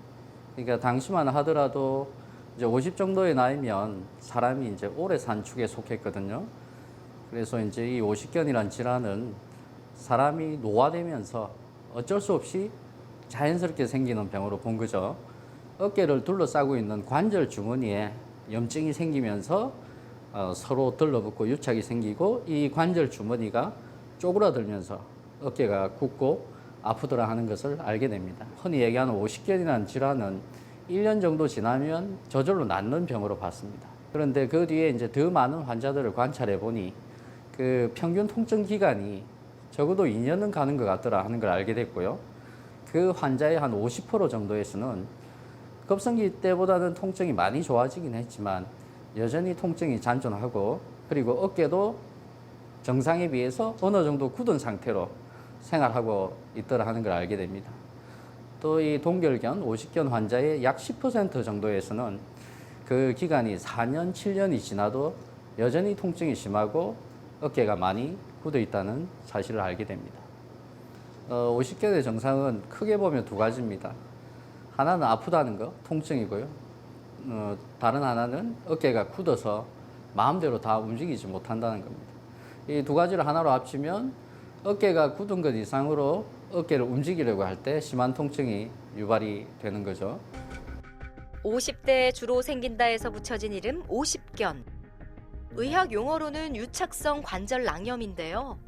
그러니까 당시만 하더라도 이제 50 정도의 나이면 사람이 이제 오래 산 축에 속했거든요. 그래서 이제 이 50견이란 질환은 사람이 노화되면서 어쩔 수 없이 자연스럽게 생기는 병으로 본 거죠. 어깨를 둘러싸고 있는 관절 주머니에 염증이 생기면서 서로 들러붙고 유착이 생기고 이 관절 주머니가 쪼그라들면서 어깨가 굽고 아프더라 하는 것을 알게 됩니다. 흔히 얘기하는 50견이라는 질환은 1년 정도 지나면 저절로 낫는 병으로 봤습니다. 그런데 그 뒤에 이제 더 많은 환자들을 관찰해 보니 그 평균 통증 기간이 적어도 2년은 가는 것 같더라 하는 걸 알게 됐고요. 그 환자의 한 50% 정도에서는 급성기 때보다는 통증이 많이 좋아지긴 했지만 여전히 통증이 잔존하고 그리고 어깨도 정상에 비해서 어느 정도 굳은 상태로 생활하고 있더라 하는 걸 알게 됩니다. 또 이 동결견, 50견 환자의 약 10% 정도에서는 그 기간이 4년, 7년이 지나도 여전히 통증이 심하고 어깨가 많이 굳어 있다는 사실을 알게 됩니다. 50견의 증상은 크게 보면 두 가지입니다. 하나는 아프다는 거, 통증이고요. 다른 하나는 어깨가 굳어서 마음대로 다 움직이지 못한다는 겁니다. 이 두 가지를 하나로 합치면 어깨가 굳은 것 이상으로 어깨를 움직이려고 할 때 심한 통증이 유발이 되는 거죠. 50대에 주로 생긴다에서 붙여진 이름 50견. 의학 용어로는 유착성 관절낭염인데요.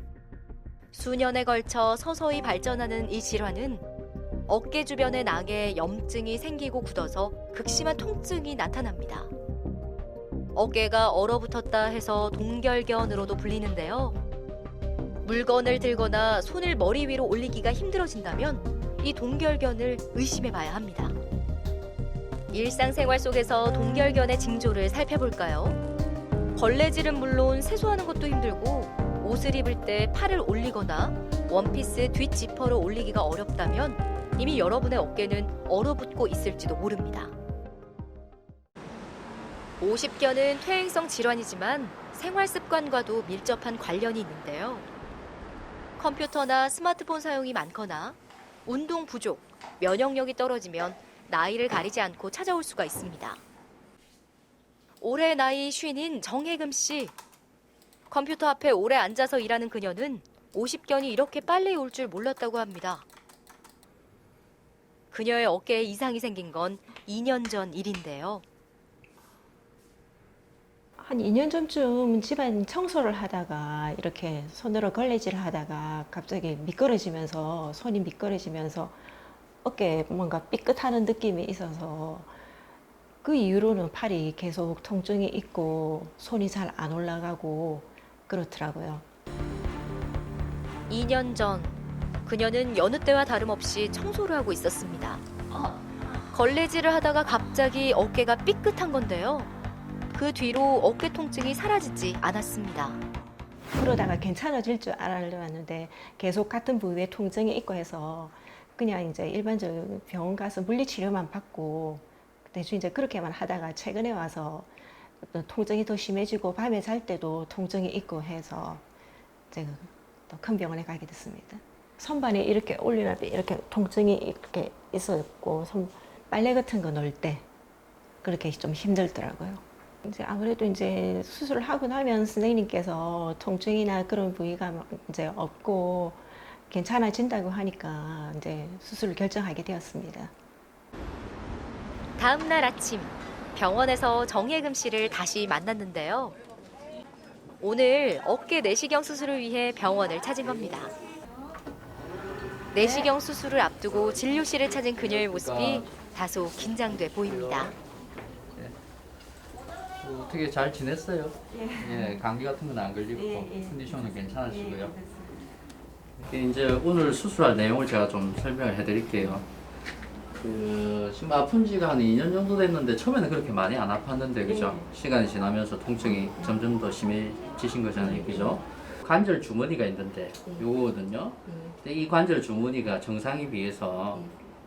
수년에 걸쳐 서서히 발전하는 이 질환은 어깨 주변의 낙에 염증이 생기고 굳어서 극심한 통증이 나타납니다. 어깨가 얼어붙었다 해서 동결견으로도 불리는데요. 물건을 들거나 손을 머리 위로 올리기가 힘들어진다면 이 동결견을 의심해 봐야 합니다. 일상생활 속에서 동결견의 징조를 살펴볼까요? 걸레질은 물론 세수하는 것도 힘들고 옷을 입을 때 팔을 올리거나 원피스 뒷지퍼를 올리기가 어렵다면 이미 여러분의 어깨는 얼어붙고 있을지도 모릅니다. 50견은 퇴행성 질환이지만 생활 습관과도 밀접한 관련이 있는데요. 컴퓨터나 스마트폰 사용이 많거나 운동 부족, 면역력이 떨어지면 나이를 가리지 않고 찾아올 수가 있습니다. 올해 나이 50인 정혜금 씨. 컴퓨터 앞에 오래 앉아서 일하는 그녀는 50견이 이렇게 빨리 올 줄 몰랐다고 합니다. 그녀의 어깨에 이상이 생긴 건 2년 전 일인데요. 한 2년 전쯤 집안 청소를 하다가 이렇게 손으로 걸레질을 하다가 갑자기 미끄러지면서 손이 미끄러지면서 어깨에 뭔가 삐끗하는 느낌이 있어서 그 이후로는 팔이 계속 통증이 있고 손이 잘 안 올라가고 그렇더라고요. 2년 전 그녀는 여느 때와 다름없이 청소를 하고 있었습니다. 걸레질을 하다가 갑자기 어깨가 삐끗한 건데요. 그 뒤로 어깨 통증이 사라지지 않았습니다. 그러다가 괜찮아질 줄 알았는데 계속 같은 부위에 통증이 있고 해서 그냥 이제 일반적으로 병원 가서 물리치료만 받고 대충 이제 그렇게만 하다가 최근에 와서 통증이 더 심해지고 밤에 잘 때도 통증이 있고 해서 이제 또 큰 병원에 가게 됐습니다. 손반에 이렇게 올리면 이렇게 통증이 이렇게 있었고 빨래 같은 거 넣을 때 그렇게 좀 힘들더라고요. 이제 아무래도 이제 수술을 하고 나면 선생님께서 통증이나 그런 부위가 이제 없고 괜찮아진다고 하니까 이제 수술을 결정하게 되었습니다. 다음 날 아침 병원에서 정혜금 씨를 다시 만났는데요. 오늘 어깨 내시경 수술을 위해 병원을 찾은 겁니다. 내시경 수술을 앞두고 진료실을 찾은 그녀의 모습이 다소 긴장돼 보입니다. 어떻게 잘 지냈어요? 예, 감기 같은 건 안 걸리고 컨디션은 괜찮으시고요. 이제 오늘 수술할 내용을 제가 좀 설명을 해드릴게요. 지금 아픈 지가 한 2년 정도 됐는데 처음에는 그렇게 많이 안 아팠는데 그죠? 시간이 지나면서 통증이 점점 더 심해지신 거잖아요, 그죠? 관절 주머니가 있는데 요거거든요. 근데 이 관절 주머니가 정상에 비해서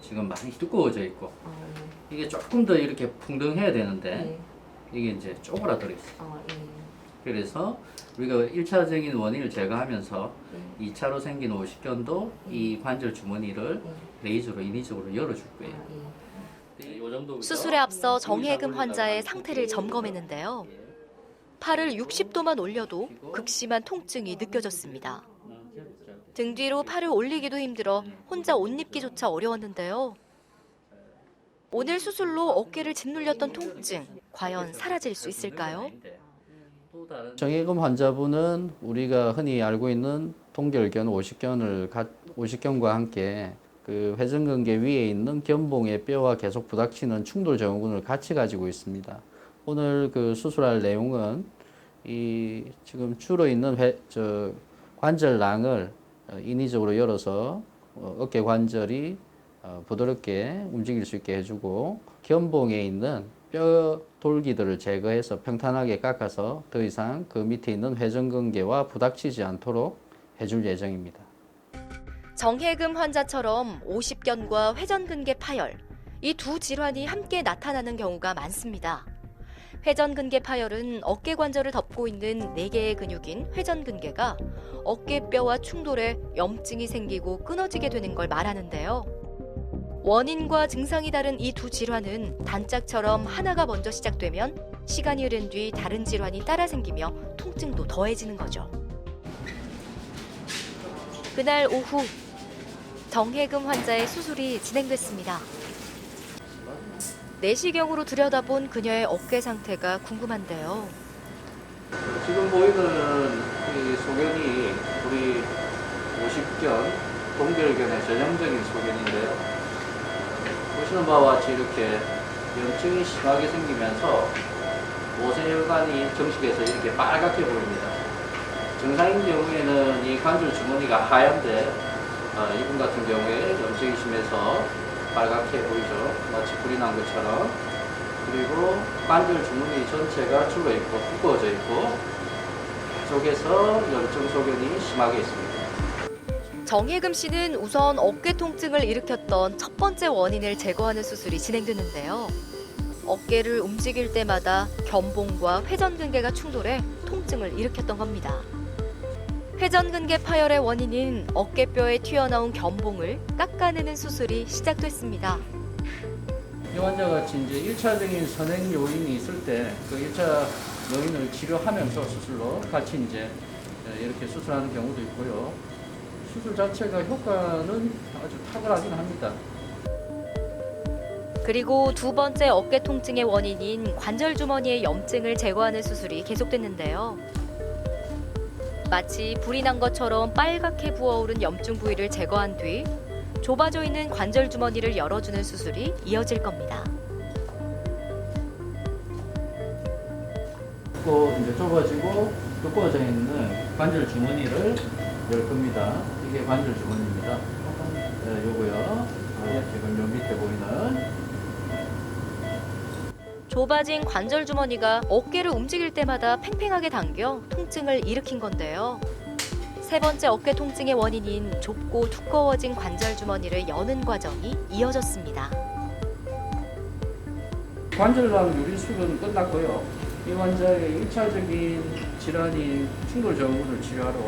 지금 많이 두꺼워져 있고 이게 조금 더 이렇게 풍덩해야 되는데 이게 이제 쪼그라들어 있어요. 그래서 우리가 1차적인 원인을 제거하면서 2차로 생긴 50견도 이 관절 주머니를 레이저로 인위적으로 열어줄 거예요. 이 정도 수술에 앞서 정혜금 환자의 상태를 점검했는데요. 팔을 60도만 올려도 극심한 통증이 느껴졌습니다. 등 뒤로 팔을 올리기도 힘들어 혼자 옷 입기조차 어려웠는데요. 오늘 수술로 어깨를 짓눌렸던 통증, 과연 사라질 수 있을까요? 정혜금 환자분은 우리가 흔히 알고 있는 동결견 50견과 함께 그 회전근개 위에 있는 견봉의 뼈와 계속 부닥치는 충돌 증후군을 같이 가지고 있습니다. 오늘 그 수술할 내용은 이 지금 주로 있는 관절낭을 인위적으로 열어서 어깨 관절이 부드럽게 움직일 수 있게 해주고 견봉에 있는 뼈 돌기들을 제거해서 평탄하게 깎아서 더 이상 그 밑에 있는 회전근개와 부닥치지 않도록 해줄 예정입니다. 정혜금 환자처럼 50견과 회전근개 파열, 이 두 질환이 함께 나타나는 경우가 많습니다. 회전근개 파열은 어깨 관절을 덮고 있는 4개의 근육인 회전근개가 어깨뼈와 충돌해 염증이 생기고 끊어지게 되는 걸 말하는데요. 원인과 증상이 다른 이 두 질환은 단짝처럼 하나가 먼저 시작되면 시간이 흐른 뒤 다른 질환이 따라 생기며 통증도 더해지는 거죠. 그날 오후 정혜금 환자의 수술이 진행됐습니다. 내시경으로 들여다본 그녀의 어깨 상태가 궁금한데요. 지금 보이는 이 소견이 우리 50견 동결견의 전형적인 소견인데요. 보시는 바와 같이 이렇게 염증이 심하게 생기면서 모세혈관이 정식해서 이렇게 빨갛게 보입니다. 정상인 경우에는 이 관절 주머니가 하얀데 이분 같은 경우에 염증이 심해서 빨갛게 보이죠. 마치 불이 난 것처럼. 그리고 관절 주머니 전체가 줄어 있고 두꺼워져 있고 계속해서 염증 소견이 심하게 있습니다. 정혜금 씨는 우선 어깨 통증을 일으켰던 첫 번째 원인을 제거하는 수술이 진행됐는데요. 어깨를 움직일 때마다 견봉과 회전근개가 충돌해 통증을 일으켰던 겁니다. 회전근개 파열의 원인인 어깨뼈에 튀어나온 견봉을 깎아내는 수술이 시작됐습니다. 이 환자같이 이제 1차적인 선행 요인이 있을 때 그 1차 요인을 치료하면서 수술로 같이 이제 이렇게 수술하는 경우도 있고요. 수술 자체가 효과는 아주 탁월하긴 합니다. 그리고 두 번째 어깨 통증의 원인인 관절 주머니의 염증을 제거하는 수술이 계속됐는데요. 마치 불이 난 것처럼 빨갛게 부어오른 염증 부위를 제거한 뒤 좁아져 있는 관절 주머니를 열어주는 수술이 이어질 겁니다. 또 이제 좁아지고 두꺼워져 있는 관절 주머니를 열 겁니다. 이게 관절 주머니입니다. 요거요. 지금 요 밑에 보이는 좁아진 관절 주머니가 어깨를 움직일 때마다 팽팽하게 당겨 통증을 일으킨 건데요. 세 번째 어깨 통증의 원인인 좁고 두꺼워진 관절 주머니를 여는 과정이 이어졌습니다. 관절랑 유리술은 끝났고요. 이 환자의 1차적인 질환인 충돌 증후군을 치료하러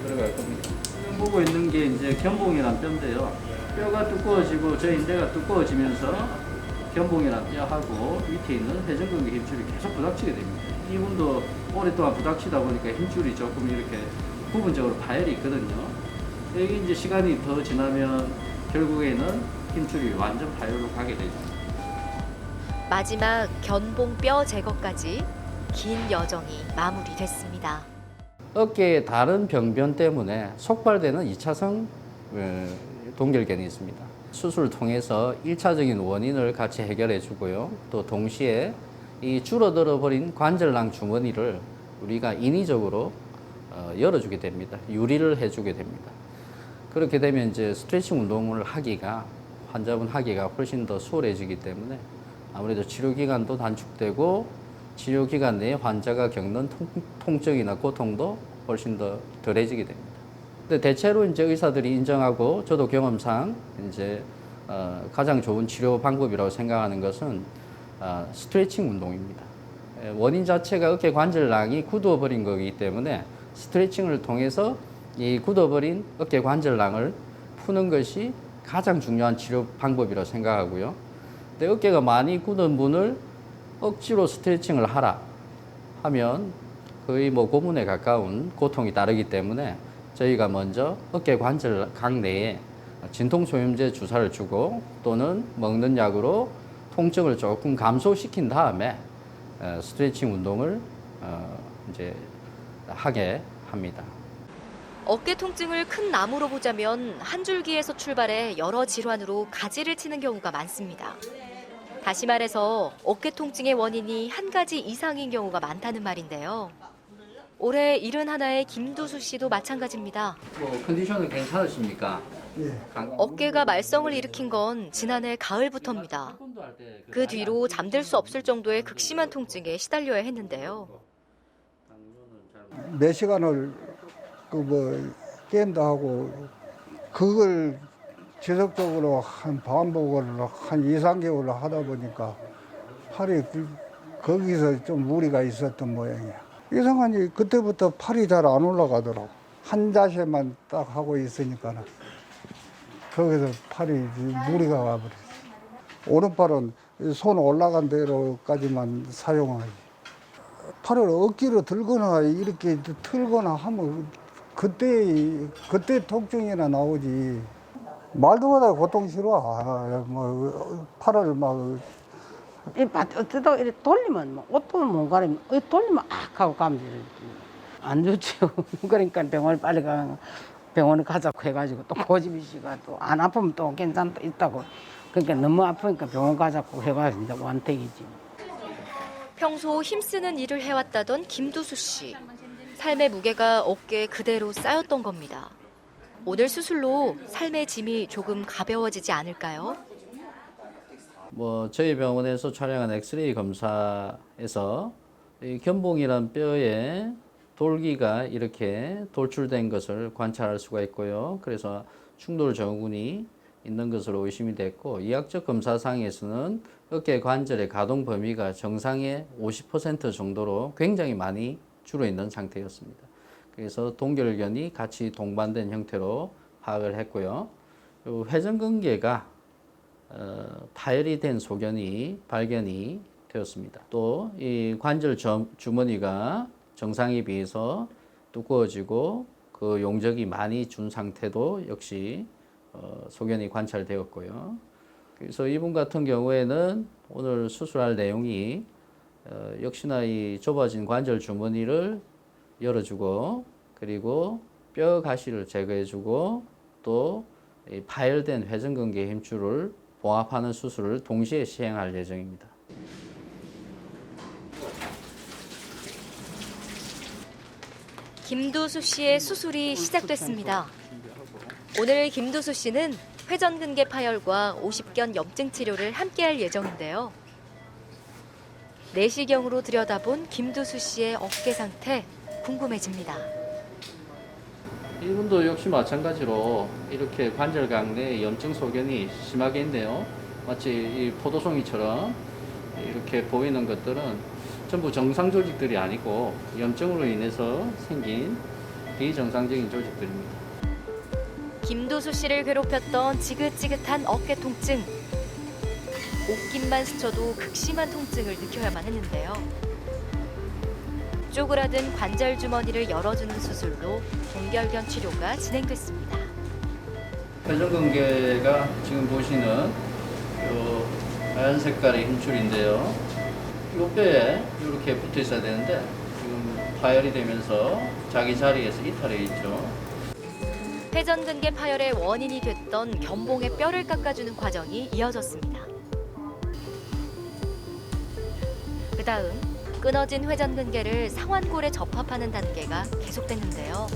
들어갈 겁니다. 지금 보고 있는 게 이제 견봉이란 뼈인데요. 뼈가 두꺼워지고 저 인대가 두꺼워지면서 견봉이란 뼈하고 밑에 있는 회전근개 힘줄이 계속 부닥치게 됩니다. 이분도 오랫동안 부닥치다 보니까 힘줄이 조금 이렇게 부분적으로 파열이 있거든요. 여기 이제 시간이 더 지나면 결국에는 힘줄이 완전 파열로 가게 되죠. 마지막 견봉뼈 제거까지 긴 여정이 마무리됐습니다. 어깨의 다른 병변 때문에 속발되는 2차성 동결견이 있습니다. 수술을 통해서 1차적인 원인을 같이 해결해 주고요. 또 동시에 이 줄어들어 버린 관절낭 주머니를 우리가 인위적으로 열어주게 됩니다. 유리를 해주게 됩니다. 그렇게 되면 이제 스트레칭 운동을 환자분 하기가 훨씬 더 수월해지기 때문에 아무래도 치료 기간도 단축되고 치료 기간 내에 환자가 겪는 통증이나 고통도 훨씬 더 덜해지게 됩니다. 근데 대체로 이제 의사들이 인정하고 저도 경험상 이제 가장 좋은 치료 방법이라고 생각하는 것은 스트레칭 운동입니다. 원인 자체가 어깨 관절낭이 굳어버린 거기 때문에 스트레칭을 통해서 이 굳어버린 어깨 관절낭을 푸는 것이 가장 중요한 치료 방법이라고 생각하고요. 근데 어깨가 많이 굳은 분을 억지로 스트레칭을 하라 하면 거의 뭐 고문에 가까운 고통이 따르기 때문에 저희가 먼저 어깨 관절각 내에 진통소염제 주사를 주고 또는 먹는 약으로 통증을 조금 감소시킨 다음에 스트레칭 운동을 이제 하게 합니다. 어깨 통증을 큰 나무로 보자면 한 줄기에서 출발해 여러 질환으로 가지를 치는 경우가 많습니다. 다시 말해서 어깨 통증의 원인이 한 가지 이상인 경우가 많다는 말인데요. 올해 71의 김두수 씨도 마찬가지입니다. 컨디션은 괜찮으십니까? 예. 어깨가 말썽을 일으킨 건 지난해 가을부터입니다. 그 뒤로 잠들 수 없을 정도의 극심한 통증에 시달려야 했는데요. 몇 시간을 게임도 하고 그걸 지속적으로 반복을 한 2, 3개월을 하다 보니까 팔이 거기서 좀 무리가 있었던 모양이야. 이상하니 그때부터 팔이 잘 안 올라가더라고. 한 자세만 딱 하고 있으니까 거기서 팔이 무리가 와버렸어. 오른팔은 손 올라간 대로까지만 사용하지. 팔을 억지로 들거나 이렇게 틀거나 하면 그때 통증이나 나오지. 말도 못하게 고통스러워. 팔을 막 이 밭 어쩌다가 이렇게 돌리면 뭐 옷도 못 가리면 돌리면 악 하고 감기 안 좋죠. 그러니까 병원에 가자고 해가지고 또 고집이 씨가 또 안 아프면 또 괜찮다 있다고. 그러니까 너무 아프니까 병원 가자고 해가지고 이제 완택이지. 평소 힘쓰는 일을 해왔다던 김두수 씨. 삶의 무게가 어깨에 그대로 쌓였던 겁니다. 오늘 수술로 삶의 짐이 조금 가벼워지지 않을까요? 저희 병원에서 촬영한 엑스레이 검사에서 이 견봉이란 뼈에 돌기가 이렇게 돌출된 것을 관찰할 수가 있고요. 그래서 충돌 증후군이 있는 것으로 의심이 됐고, 이학적 검사상에서는 어깨 관절의 가동 범위가 정상의 50% 정도로 굉장히 많이 줄어 있는 상태였습니다. 그래서 동결견이 같이 동반된 형태로 파악을 했고요. 회전근개가 파열이 된 소견이 발견이 되었습니다. 또 이 관절 주머니가 정상에 비해서 두꺼워지고 그 용적이 많이 준 상태도 역시 소견이 관찰되었고요. 그래서 이분 같은 경우에는 오늘 수술할 내용이 역시나 이 좁아진 관절 주머니를 열어주고, 그리고 뼈 가시를 제거해주고, 또 파열된 회전근개 힘줄을 봉합하는 수술을 동시에 시행할 예정입니다. 김두수 씨의 수술이 시작됐습니다. 오늘 김두수 씨는 회전근개 파열과 오십견 염증 치료를 함께할 예정인데요. 내시경으로 들여다본 김두수 씨의 어깨 상태 궁금해집니다. 이분도 역시 마찬가지로 이렇게 관절각 내 염증 소견이 심하게 있네요. 마치 이 포도송이처럼 이렇게 보이는 것들은 전부 정상 조직들이 아니고 염증으로 인해서 생긴 비정상적인 조직들입니다. 김두수 씨를 괴롭혔던 지긋지긋한 어깨 통증. 옷깃만 스쳐도 극심한 통증을 느껴야만 했는데요. 쪼그라든 관절 주머니를 열어주는 수술로 동결견 치료가 진행됐습니다. 회전근개가 지금 보시는 이 하얀 색깔의 힘줄인데요. 이 뼈에 이렇게 붙어 있어야 되는데 지금 파열이 되면서 자기 자리에서 이탈해 있죠. 회전근개 파열의 원인이 됐던 견봉의 뼈를 깎아주는 과정이 이어졌습니다. 그 다음 끊어진 회전근개를 상완골에 접합하는 단계가 계속됐는데요.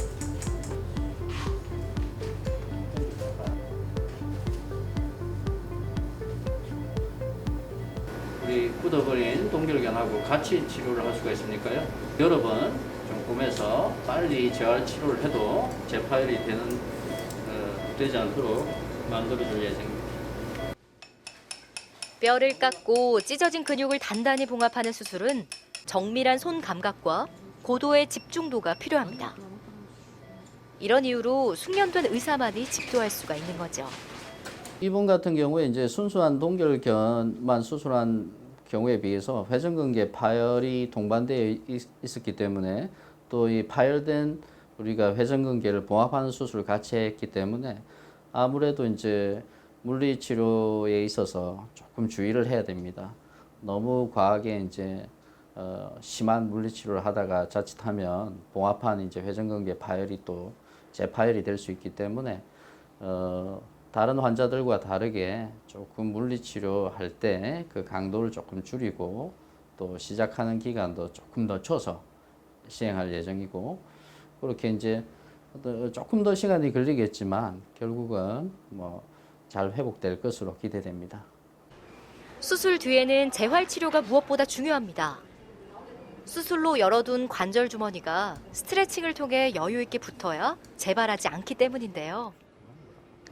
우리 굳어버린 동결견하고 같이 치료를 할 수가 있으니까요. 여러 번 좀 꿈에서 빨리 재활 치료를 해도 재파열이 되지 않도록 만들어줄 예정입니다. 뼈를 깎고 찢어진 근육을 단단히 봉합하는 수술은 정밀한 손 감각과 고도의 집중도가 필요합니다. 이런 이유로 숙련된 의사만이 집도할 수가 있는 거죠. 이분 같은 경우에 이제 순수한 동결견만 수술한 경우에 비해서 회전근개 파열이 동반되어 있었기 때문에, 또 이 파열된 우리가 회전근개를 봉합하는 수술을 같이 했기 때문에 아무래도 이제 물리치료에 있어서 조금 주의를 해야 됩니다. 너무 과하게 이제 심한 물리치료를 하다가 자칫하면 봉합한 이제 회전근개 파열이 또 재파열이 될 수 있기 때문에 다른 환자들과 다르게 조금 물리치료할 때 그 강도를 조금 줄이고, 또 시작하는 기간도 조금 더 줘서 시행할 예정이고, 그렇게 이제 조금 더 시간이 걸리겠지만 결국은 잘 회복될 것으로 기대됩니다. 수술 뒤에는 재활 치료가 무엇보다 중요합니다. 수술로 열어둔 관절 주머니가 스트레칭을 통해 여유 있게 붙어야 재발하지 않기 때문인데요.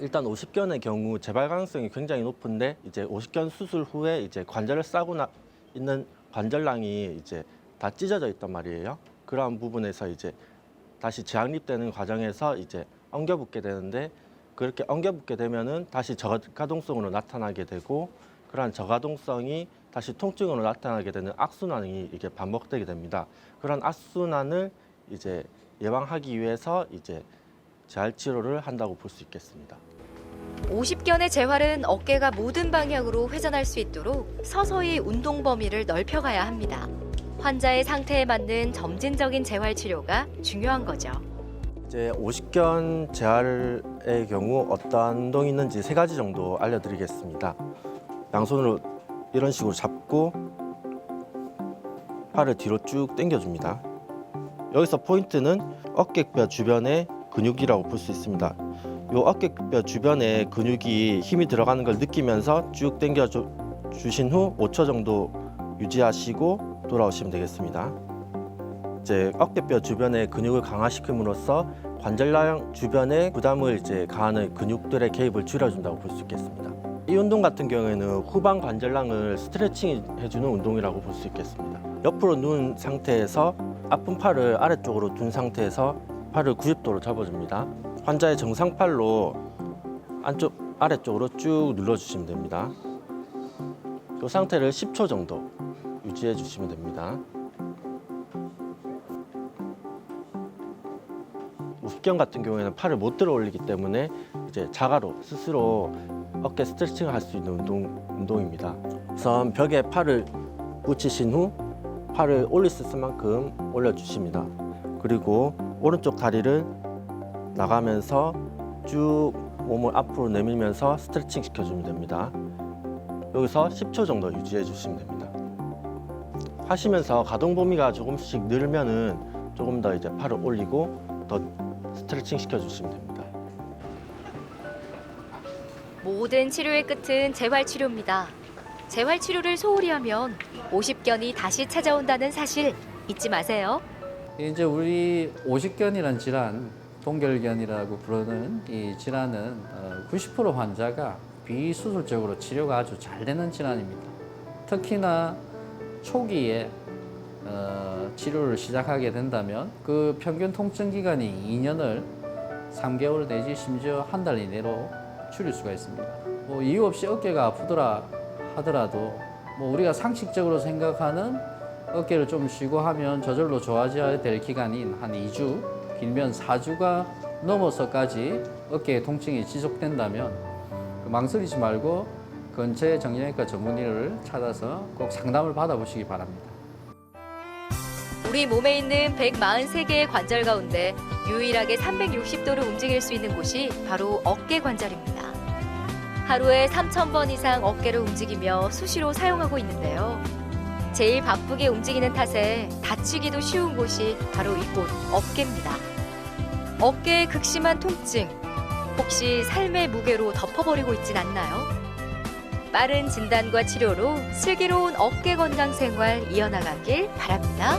일단 오십견의 경우 재발 가능성이 굉장히 높은데, 이제 오십견 수술 후에 이제 관절을 싸고 있는 관절낭이 이제 다 찢어져 있단 말이에요. 그러한 부분에서 이제 다시 재확립되는 과정에서 이제 엉겨붙게 되는데, 그렇게 엉겨붙게 되면은 다시 저가동성으로 나타나게 되고, 그러한 저가동성이 다시 통증으로 나타나게 되는 악순환이 이게 반복되게 됩니다. 그런 악순환을 이제 예방하기 위해서 이제 재활 치료를 한다고 볼 수 있겠습니다. 50견의 재활은 어깨가 모든 방향으로 회전할 수 있도록 서서히 운동 범위를 넓혀가야 합니다. 환자의 상태에 맞는 점진적인 재활 치료가 중요한 거죠. 이제 50견 재활의 경우 어떠한 운동이 있는지 3가지 정도 알려드리겠습니다. 양손으로 이런 식으로 잡고 팔을 뒤로 쭉 당겨줍니다. 여기서 포인트는 어깨뼈 주변의 근육이라고 볼 수 있습니다. 이 어깨뼈 주변에 근육이 힘이 들어가는 걸 느끼면서 쭉 당겨 주신 후 5초 정도 유지하시고 돌아오시면 되겠습니다. 이제 어깨뼈 주변의 근육을 강화시킴으로써 관절랑 주변의 부담을 가하는 근육들의 개입을 줄여준다고 볼 수 있겠습니다. 이 운동 같은 경우에는 후방 관절랑을 스트레칭 해주는 운동이라고 볼 수 있겠습니다. 옆으로 누운 상태에서 아픈 팔을 아래쪽으로 둔 상태에서 팔을 90도로 접어줍니다. 환자의 정상팔로 아래쪽으로 쭉 눌러주시면 됩니다. 이 상태를 10초 정도 유지해 주시면 됩니다. 50견 같은 경우에는 팔을 못 들어 올리기 때문에 자가로 스스로 어깨 스트레칭을 할 수 있는 운동입니다. 우선 벽에 팔을 붙이신 후 팔을 올릴 수 있을 만큼 올려주십니다. 그리고 오른쪽 다리를 나가면서 쭉 몸을 앞으로 내밀면서 스트레칭 시켜주면 됩니다. 여기서 10초 정도 유지해 주시면 됩니다. 하시면서 가동 범위가 조금씩 늘면은 조금 더 팔을 올리고 더 스트레칭 시켜주시면 됩니다. 모든 치료의 끝은 재활치료입니다. 재활치료를 소홀히 하면 50견이 다시 찾아온다는 사실 잊지 마세요. 이제 우리 50견이라는 질환, 동결견이라고 부르는 이 질환은 90% 환자가 비수술적으로 치료가 아주 잘 되는 질환입니다. 특히나 초기에 치료를 시작하게 된다면 그 평균 통증 기간이 2년을 3개월 내지 심지어 한 달 이내로 줄일 수가 있습니다. 뭐 이유 없이 어깨가 아프더라 하더라도 우리가 상식적으로 생각하는 어깨를 좀 쉬고 하면 저절로 좋아져야 될 기간인 한 2주, 길면 4주가 넘어서까지 어깨에 통증이 지속된다면 망설이지 말고 근처의 정형외과 전문의를 찾아서 꼭 상담을 받아보시기 바랍니다. 우리 몸에 있는 143개의 관절 가운데 유일하게 360도를 움직일 수 있는 곳이 바로 어깨 관절입니다. 하루에 3,000번 이상 어깨를 움직이며 수시로 사용하고 있는데요. 제일 바쁘게 움직이는 탓에 다치기도 쉬운 곳이 바로 이곳 어깨입니다. 어깨의 극심한 통증, 혹시 삶의 무게로 덮어버리고 있진 않나요? 빠른 진단과 치료로 슬기로운 어깨 건강 생활 이어나가길 바랍니다.